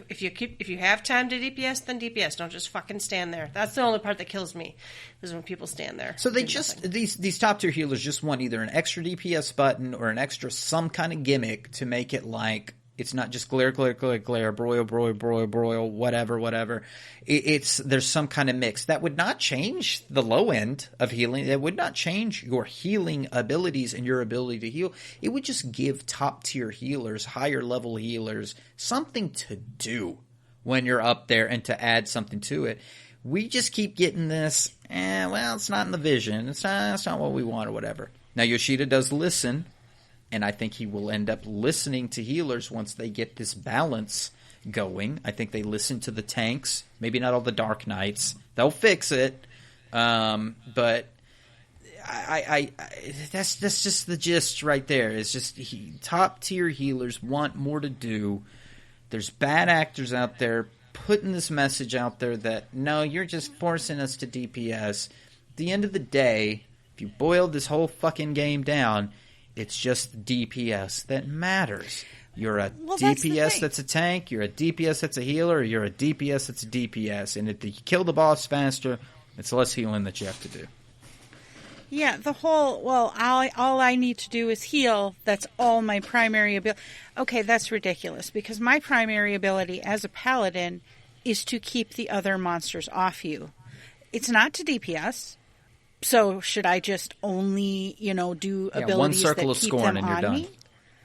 have time to DPS, then DPS. Don't just fucking stand there. That's the only part that kills me, is when people stand there. So they just these top tier healers just want either an extra DPS button or an extra some kind of gimmick to make it like. It's not just glare, broil, whatever. There's some kind of mix. That would not change the low end of healing. It would not change your healing abilities and your ability to heal. It would just give top-tier healers, higher-level healers, something to do when you're up there and to add something to it. We just keep getting this, it's not in the vision. It's not what we want or whatever. Now, Yoshida does listen. And I think he will end up listening to healers once they get this balance going. I think they listen to the tanks. Maybe not all the Dark Knights. They'll fix it. But I that's just the gist right there. It's just top tier healers want more to do. There's bad actors out there putting this message out there that, no, you're just forcing us to DPS. At the end of the day, if you boil this whole fucking game down, it's just DPS that matters. You're a DPS that's a tank, you're a DPS that's a healer, or you're a DPS that's a DPS. And if you kill the boss faster, it's less healing that you have to do. Yeah, all I need to do is heal. That's all my primary ability. Okay, that's ridiculous, because my primary ability as a paladin is to keep the other monsters off you. It's not to DPS. So should I just only, do abilities one circle that of keep scorn them and you're on done. me?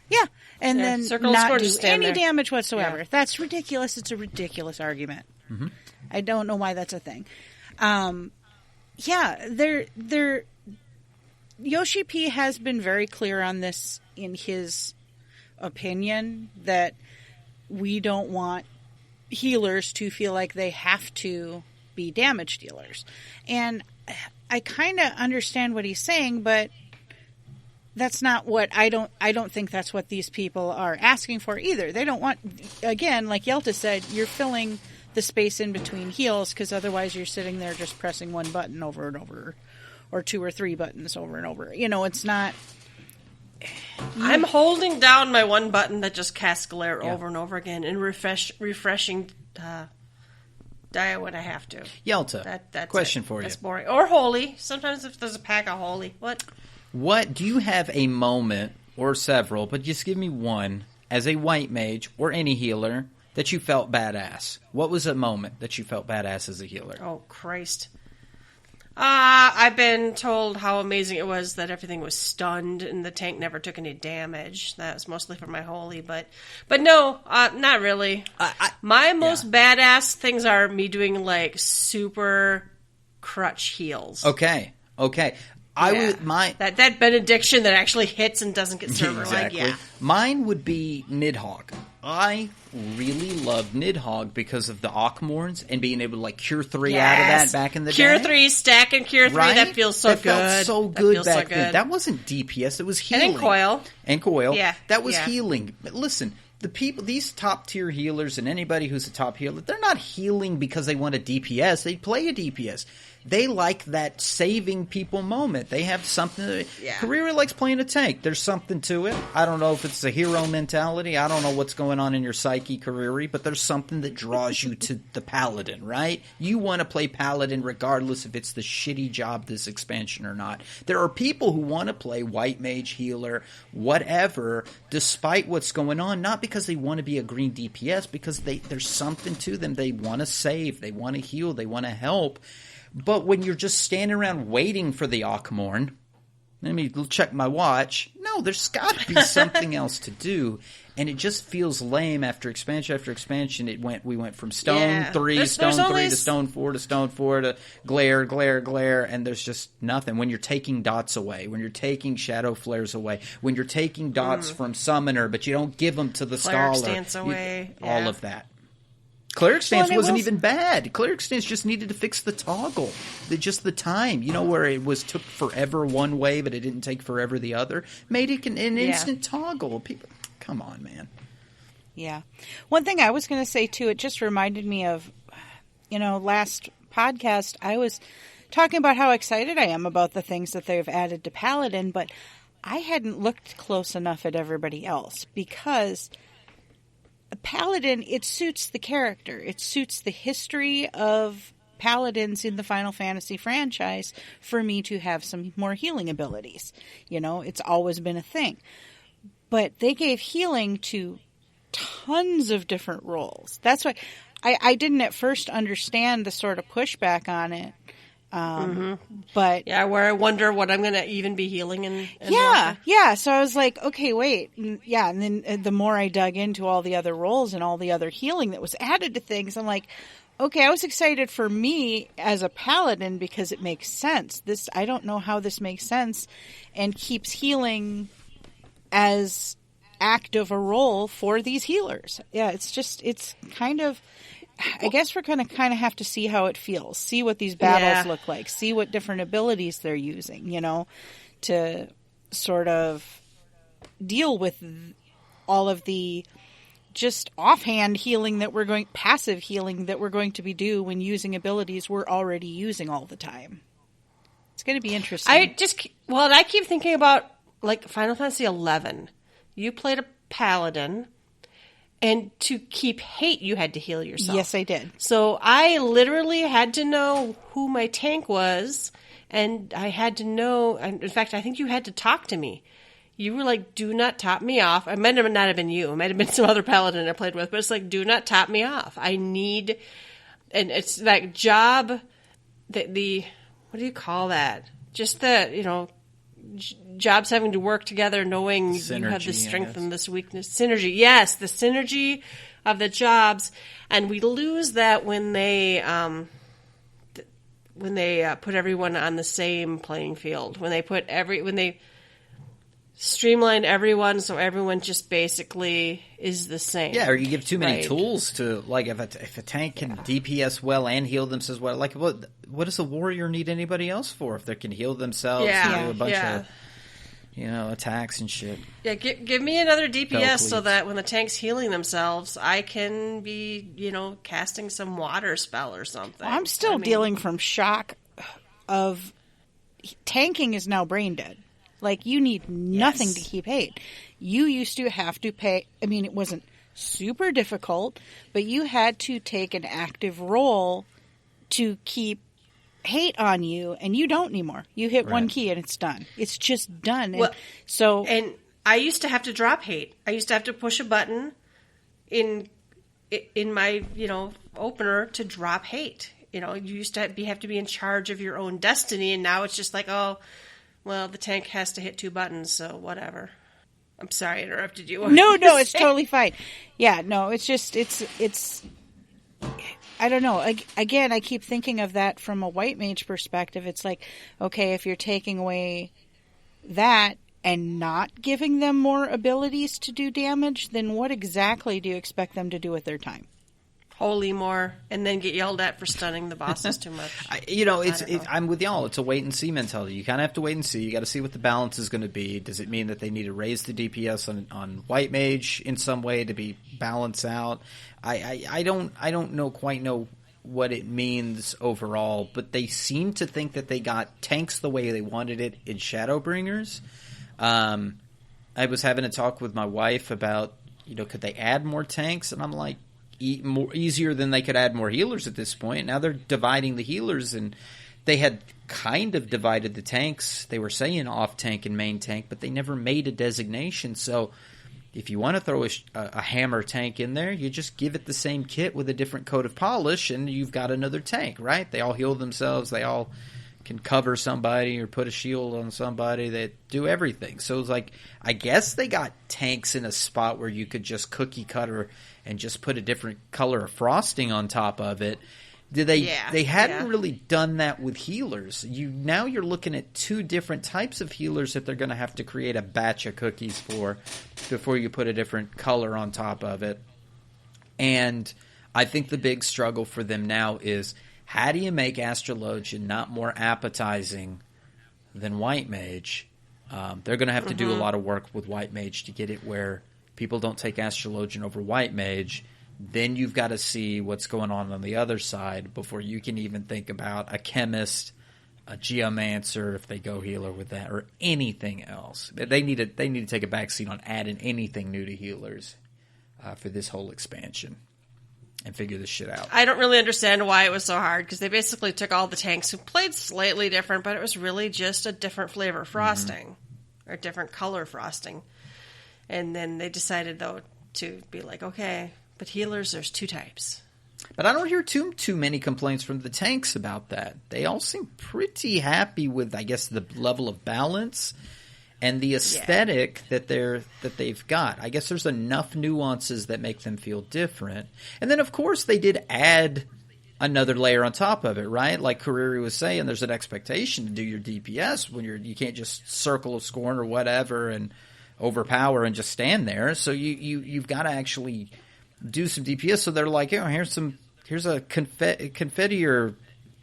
Yeah, and then not do any there. damage whatsoever. Yeah. That's ridiculous. It's a ridiculous argument. Mm-hmm. I don't know why that's a thing. Yoshi P has been very clear on this in his opinion that we don't want healers to feel like they have to be damage dealers. And I kind of understand what he's saying, but that's not what I don't think that's what these people are asking for either. They don't want, again, like Yelta said, you're filling the space in between heals, because otherwise you're sitting there just pressing one button over and over, or two or three buttons over and over. It's not. I'm holding down my one button that just casts glare over and over again, and refreshing die when I have to. Yelta, that's question it. for you. That's boring. Or holy. Sometimes if there's a pack of holy. What do you have a moment, or several, but just give me one, as a white mage or any healer, that you felt badass? What was a moment that you felt badass as a healer? Oh, Christ. I've been told how amazing it was that everything was stunned and the tank never took any damage. That was mostly for my holy, but no, not really. My most badass things are me doing like super crutch heals. Okay. that benediction that actually hits and doesn't get served. Exactly. Like, yeah. Mine would be Nidhogg. I really love Nidhogg because of the Ockmorns and being able to like cure 3 out of that back in the Cure day. 3, stack and cure 3. Right? That feels so that good. Felt so good back then. That wasn't DPS. It was healing. And coil. Yeah. That was healing. But listen, the people, these top tier healers and anybody who's a top healer, they're not healing because they want a DPS. They play a DPS. They like that saving people moment. They have something. Kariri likes playing a tank. There's something to it. I don't know if it's a hero mentality. I don't know what's going on in your psyche, Kariri, but there's something that draws you to the paladin, right? You want to play paladin regardless if it's the shitty job this expansion or not. There are people who want to play white mage, healer, whatever, despite what's going on, not because they want to be a green DPS, because there's something to them. They want to save. They want to heal. They want to help. But when you're just standing around waiting for the Ockmorn, let me check my watch. No, there's got to be something else to do, and it just feels lame. After expansion, we went from stone 3, stone 3 to stone 4 to stone 4 to glare, and there's just nothing. When you're taking dots away, when you're taking shadow flares away, when you're taking dots from summoner, but you don't give them to the scholar, stance away, all of that. Cleric stance wasn't even bad. Cleric stance just needed to fix the toggle, just the time. You know, where it took forever one way, but it didn't take forever the other. Made it an instant toggle. People, come on, man. Yeah. One thing I was going to say too, it just reminded me of, last podcast I was talking about how excited I am about the things that they've added to Paladin, but I hadn't looked close enough at everybody else because Paladin, it suits the character. It suits the history of paladins in the Final Fantasy franchise for me to have some more healing abilities. It's always been a thing. But they gave healing to tons of different roles. That's why I didn't at first understand the sort of pushback on it. But where I wonder what I'm going to even be healing in. So I was like, okay, wait, and then the more I dug into all the other roles and all the other healing that was added to things, I'm like, okay, I was excited for me as a paladin because it makes sense. I don't know how this makes sense and keeps healing as active a role for these healers. Yeah, it's kind of. I guess we're going to kind of have to see how it feels, see what these battles look like, see what different abilities they're using, to sort of deal with all of the just offhand healing passive healing that we're going to be do when using abilities we're already using all the time. It's going to be interesting. I keep thinking about like Final Fantasy 11. You played a paladin. And to keep hate, you had to heal yourself. Yes, I did. So I literally had to know who my tank was, and I had to know. In fact, I think you had to talk to me. You were like, "Do not top me off." It might not have been you. It might have been some other paladin I played with, but it's like, "Do not top me off." I need, and it's that job. What do you call that? Just the jobs having to work together, knowing synergy, you have this strength and this weakness. Synergy, yes, the synergy of the jobs, and we lose that when they put everyone on the same playing field. When they streamline everyone, so everyone just basically is the same. Yeah, or you give too many tools to, like, if a tank can DPS well and heal themselves well, like what does a warrior need anybody else for if they can heal themselves and do a bunch of attacks and shit? Yeah, give me another DPS so that when the tank's healing themselves, I can be casting some water spell or something. Well, I'm still dealing from shock of tanking is now brain dead. Like, you need nothing to keep hate. You used to have to pay. I mean, it wasn't super difficult, but you had to take an active role to keep hate on you, and you don't anymore. You hit one key and it's done. It's just done. And I used to have to drop hate. I used to have to push a button in my opener to drop hate. You used to have to be in charge of your own destiny, and now it's just like, oh, well, the tank has to hit 2 buttons, so whatever. I'm sorry I interrupted you. No, it's totally fine. Yeah, no, it's just, it's I don't know. Again, I keep thinking of that from a white mage perspective. It's like, okay, if you're taking away that and not giving them more abilities to do damage, then what exactly do you expect them to do with their time? Holy more, and then get yelled at for stunning the bosses too much. I'm with y'all. It's a wait and see mentality. You kind of have to wait and see. You got to see what the balance is going to be. Does it mean that they need to raise the DPS on white mage in some way to be balanced out? I don't quite know what it means overall, but they seem to think that they got tanks the way they wanted it in Shadowbringers. I was having a talk with my wife about, could they add more tanks? And I'm like, easier than they could add more healers at this point. Now they're dividing the healers, and they had kind of divided the tanks. They were saying off tank and main tank, but they never made a designation. So if you want to throw a hammer tank in there, you just give it the same kit with a different coat of polish, and you've got another tank, right? They all heal themselves. They all can cover somebody or put a shield on somebody. They do everything. So it's like, I guess they got tanks in a spot where you could just cookie cutter and just put a different color of frosting on top of it. They hadn't really done that with healers. Now you're looking at two different types of healers that they're going to have to create a batch of cookies for before you put a different color on top of it. And I think the big struggle for them now is, how do you make Astrologian not more appetizing than White Mage? They're going to have to do a lot of work with White Mage to get it where people don't take Astrologian over White Mage. Then you've got to see what's going on the other side before you can even think about a chemist, a geomancer, if they go healer with that, or anything else. They need to take a backseat on adding anything new to healers for this whole expansion and figure this shit out. I don't really understand why it was so hard, because they basically took all the tanks who played slightly different, but it was really just a different flavor frosting or different color frosting. And then they decided, though, to be like, okay, but healers, there's two types. But I don't hear too many complaints from the tanks about that. They all seem pretty happy with, I guess, the level of balance and the aesthetic that they've got. I guess there's enough nuances that make them feel different. And then, of course, they did add another layer on top of it, right? Like Kariri was saying, there's an expectation to do your DPS when you can't just circle of scorn or whatever and overpower and just stand there. So you've got to actually do some DPS. So they're like, here's a confetti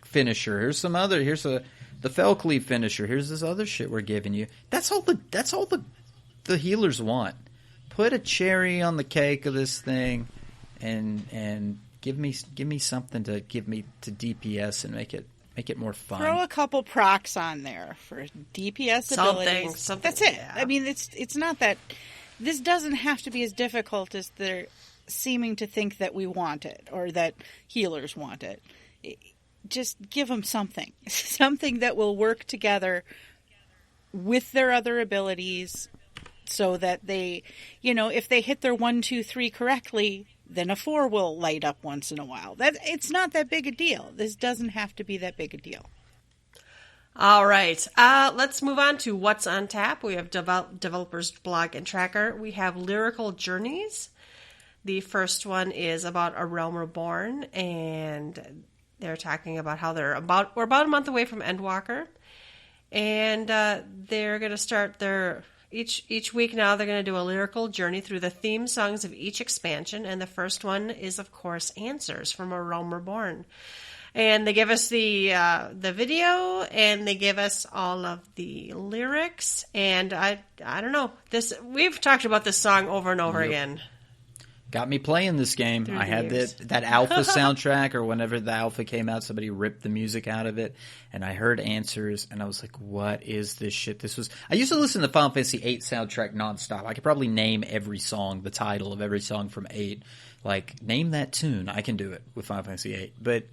finisher. Here's the Felcleave finisher. Here's this other shit we're giving you. That's all the healers want. Put a cherry on the cake of this thing, and give me something to give me to DPS and make it more fun. Throw a couple procs on there for DPS abilities. Something. That's it. Yeah. I mean, it's not that. This doesn't have to be as difficult as they're seeming to think that we want it or that healers want it. Just give them something that will work together with their other abilities, so that they, if they hit their 1, 2, 3 correctly, then a 4 will light up once in a while. It's not that big a deal. This doesn't have to be that big a deal. All right. Let's move on to what's on tap. We have developers blog and tracker. We have lyrical journeys. The first one is about A Realm Reborn, and they're talking about how we're about a month away from Endwalker, and they're going to start each week now. They're going to do a lyrical journey through the theme songs of each expansion, and the first one is, of course, Answers from A Realm Reborn. And they give us the video, and they give us all of the lyrics. And I don't know, we've talked about this song over and over again. Got me playing this game. I had that alpha soundtrack, or whenever the alpha came out, somebody ripped the music out of it, and I heard Answers, and I was like, what is this shit? I used to listen to the Final Fantasy VIII soundtrack nonstop. I could probably name every song, the title of every song from 8. Like, name that tune. I can do it with Final Fantasy VIII. But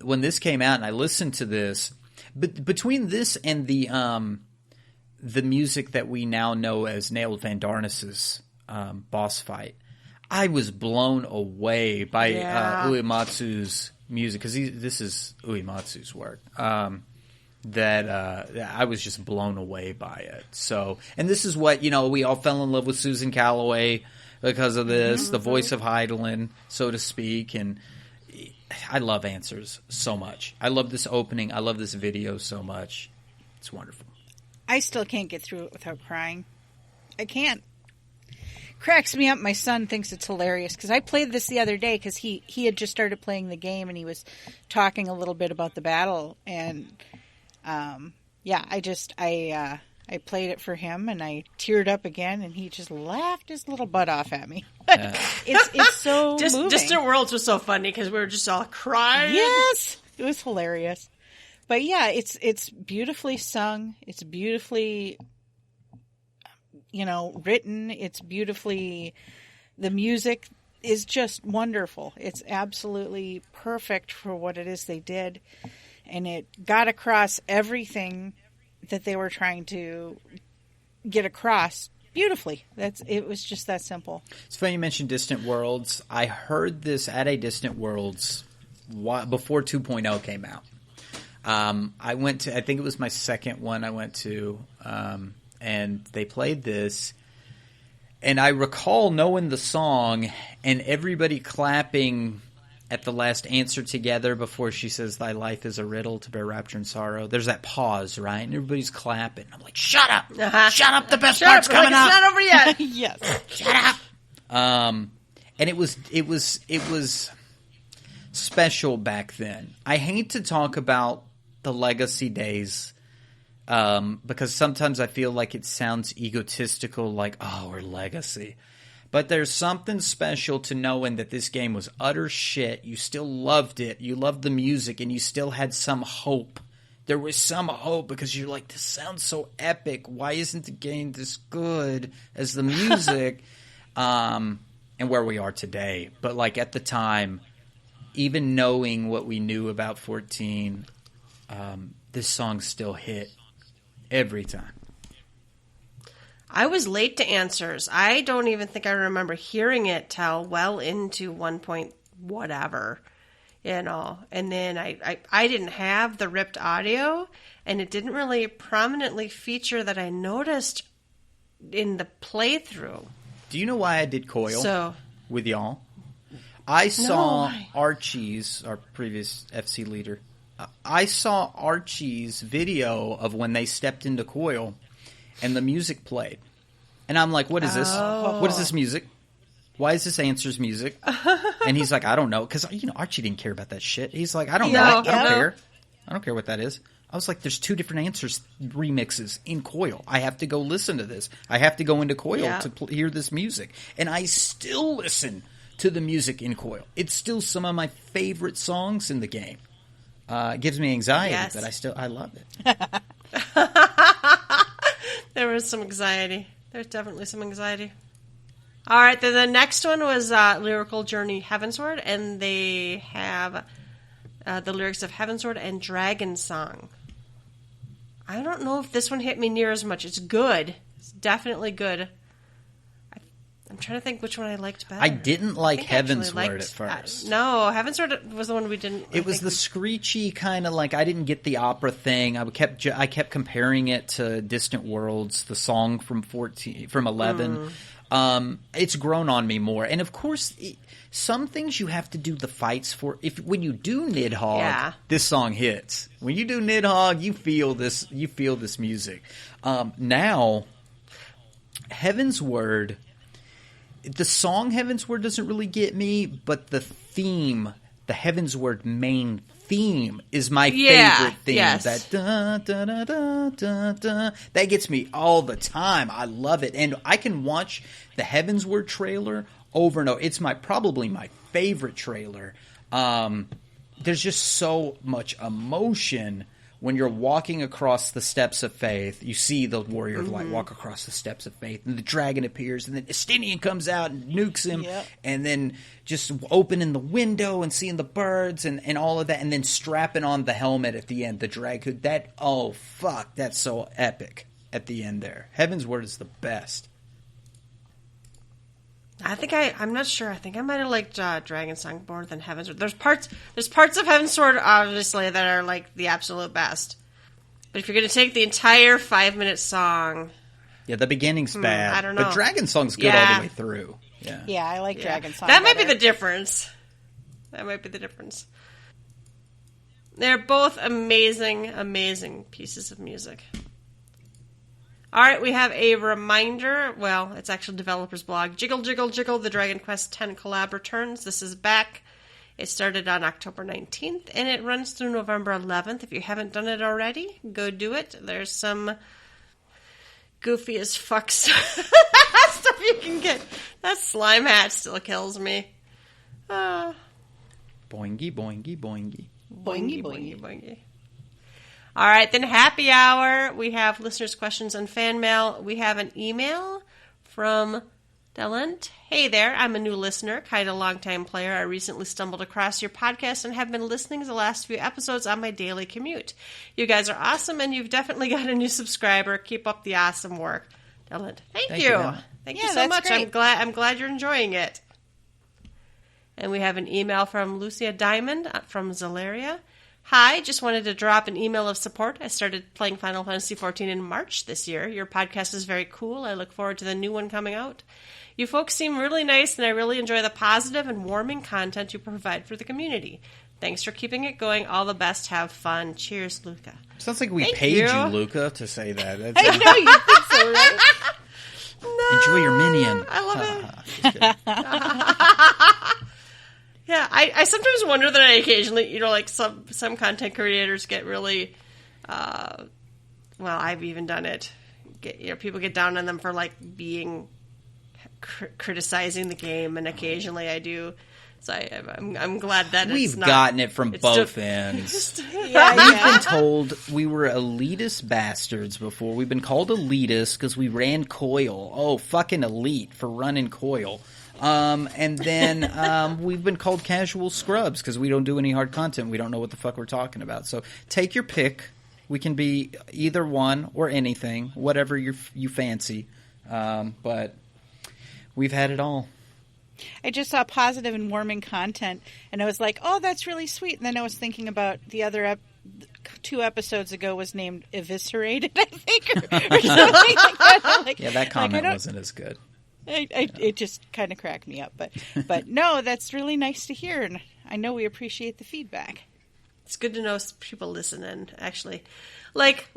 when this came out and I listened to this, between this and the music that we now know as Nailed Van Darnas's boss fight, I was blown away by Uematsu's music, because this is Uematsu's work. That I was just blown away by it. So, and this is what, we all fell in love with Susan Calloway because of this, the voice of Heidelin, so to speak, and I love Answers so much. I love this opening. I love this video so much. It's wonderful. I still can't get through it without crying. I can't. Cracks me up. My son thinks it's hilarious because I played this the other day because he had just started playing the game and he was talking a little bit about the battle and I played it for him and I teared up again and he just laughed his little butt off at me. It's so moving. Distant Worlds was so funny because we were just all crying. Yes, it was hilarious. But yeah, it's beautifully sung. It's beautifully, written. It's beautifully, the music is just wonderful. It's absolutely perfect for what it is they did. And it got across everything that they were trying to get across beautifully. It was just that simple. It's funny you mentioned Distant Worlds. I heard this at a Distant Worlds before 2.0 came out. I went to, I think it was my second one I went to, and they played this, and I recall knowing the song and everybody clapping at the last answer together before she says, "Thy life is a riddle to bear rapture and sorrow." There's that pause, right? And everybody's clapping. I'm like, shut up! Shut up! The best part's coming up! It's not over yet! Yes. Shut up! And it was special back then. I hate to talk about the legacy days because sometimes I feel like it sounds egotistical, like, oh, we're legacy. But there's something special to knowing that this game was utter shit. You still loved it. You loved the music, and you still had some hope. There was some hope because you're like, this sounds so epic. Why isn't the game this good as the music? And where we are today. But like at the time, even knowing what we knew about 14, this song still hit every time. I was late to Answers. I don't even think I remember hearing it till well into 1 point whatever, And then I didn't have the ripped audio, and it didn't really prominently feature that I noticed in the playthrough. Do you know why I did Coil with y'all? I saw Archie's, our previous FC leader. I saw Archie's video of when they stepped into Coil, and the music played. And I'm like, what is this? What is this music? Why is this Answers music? And he's like, I don't know. Because, Archie didn't care about that shit. He's like, I don't know. I don't care. I don't care what that is. I was like, there's 2 different Answers remixes in Coil. I have to go listen to this. I have to go into Coil to hear this music. And I still listen to the music in Coil. It's still some of my favorite songs in the game. It gives me anxiety, but I love it. There was some anxiety. There's definitely some anxiety. All right, then the next one was Lyrical Journey Heavensward, and they have the lyrics of Heavensward and Dragon Song. I don't know if this one hit me near as much. It's good. It's definitely good. I'm trying to think which one I liked better. I didn't like Heavensward at first. No, Heavensward was the one we didn't. It was the screechy kind of like, I didn't get the opera thing. I kept comparing it to Distant Worlds, the song from 11. It's grown on me more, and of course, some things you have to do the fights for. When you do Nidhogg, this song hits. When you do Nidhogg, you feel this. You feel this music. Now, Heavensward. The song Heavensward doesn't really get me, but the theme, the Heavensward main theme, is my favorite theme. Yes. That da, da, da, da, da, da, that gets me all the time. I love it. And I can watch the Heavensward trailer over and over. It's probably my favorite trailer. There's just so much emotion when you're walking across the steps of faith. You see the warrior of light walk across the steps of faith, and the dragon appears, and then Estinian comes out and nukes him, and then just opening the window and seeing the birds and all of that, and then strapping on the helmet at the end, the dragon. That's so epic at the end there. Heavensward is the best. I'm not sure. I think I might have liked Dragon Song more than Heavensward. There's parts of Heavensward, obviously, that are like the absolute best. But if you're going to take the entire 5-minute song... Yeah, the beginning's bad. I don't know. But Dragon Song's good all the way through. Yeah, I like Dragon Song That might better. be the difference. That might be the difference. They're both amazing, amazing pieces of music. All right, we have a reminder. Well, it's actually developer's blog. Jiggle, jiggle, jiggle. The Dragon Quest X collab returns. This is back. It started on October 19th, and it runs through November 11th. If you haven't done it already, go do it. There's some goofy as fuck stuff you can get. That slime hat still kills me. Boingy, boingy, boingy. Boingy, boingy, boingy. All right, then happy hour. We have listeners' questions and fan mail. We have an email from Delant. Hey there, I'm a new listener, kind of long-time player. I recently stumbled across your podcast and have been listening to the last few episodes on my daily commute. You guys are awesome, and you've definitely got a new subscriber. Keep up the awesome work. Delant, thank you. Thank you so much. Great. I'm glad you're enjoying it. And we have an email from Lucia Diamond from Zalaria. Hi, just wanted to drop an email of support. I started playing Final Fantasy XIV in March this year. Your podcast is very cool. I look forward to the new one coming out. You folks seem really nice, and I really enjoy the positive and warming content you provide for the community. Thanks for keeping it going. All the best. Have fun. Cheers, Luca. Sounds like we paid you, Luca, to say that. That's I know, you think so, right? No, enjoy your minion. I love it. Yeah, I sometimes wonder that I occasionally, like some content creators get really, well, I've even done it. People get down on them for like being criticizing the game, and occasionally I do. So I'm glad that we've gotten it from both ends. We've been told we were elitist bastards before. We've been called elitist because we ran Coil. Oh, fucking elite for running Coil. And then we've been called casual scrubs because we don't do any hard content. We don't know what the fuck we're talking about. So take your pick. We can be either one or anything, whatever you fancy. But we've had it all. I just saw positive and warming content, and I was like, oh, that's really sweet. And then I was thinking about the other 2 episodes ago was named Eviscerated, I think, or something like that. Like, yeah, that comment wasn't as good. It just kind of cracked me up. But no, that's really nice to hear, and I know we appreciate the feedback. It's good to know people listen and actually like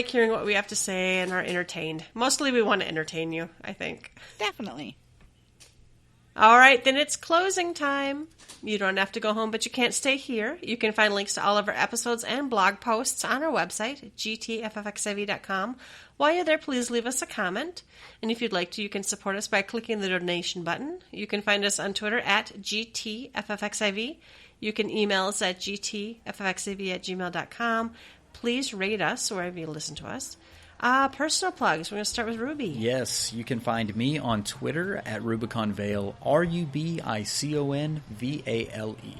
hearing what we have to say and are entertained. Mostly we want to entertain you, I think. Definitely. All right, then it's closing time. You don't have to go home, but you can't stay here. You can find links to all of our episodes and blog posts on our website, gtffxiv.com. While you're there, please leave us a comment. And if you'd like to, you can support us by clicking the donation button. You can find us on Twitter at gtffxiv. You can email us at gtffxiv@gmail.com. Please rate us wherever you listen to us. Personal plugs. We're going to start with Ruby. Yes, you can find me on Twitter at RubiconVale, RubiconVale.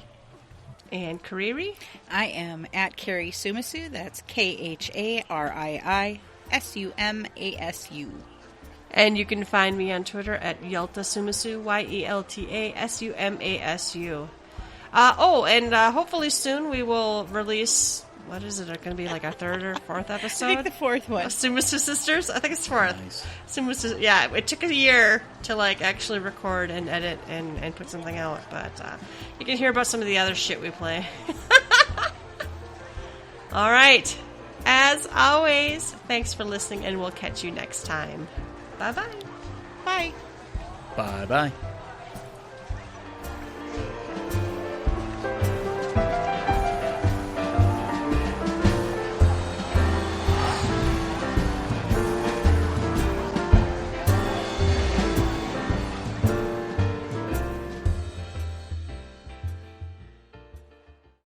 And Kariri? I am at Kari Sumasu. That's KHARII-SUMASU. And you can find me on Twitter at Yelta Sumasu, YELTASUMASU. And hopefully soon we will release... What is it? Going to be like our 3rd or 4th episode? I think the 4th one. Sumasu Sisters? I think it's 4th. Nice. Sumasu, yeah, it took a year to like actually record and edit and put something out, but you can hear about some of the other shit we play. All right. As always, thanks for listening, and we'll catch you next time. Bye-bye. Bye. Bye-bye.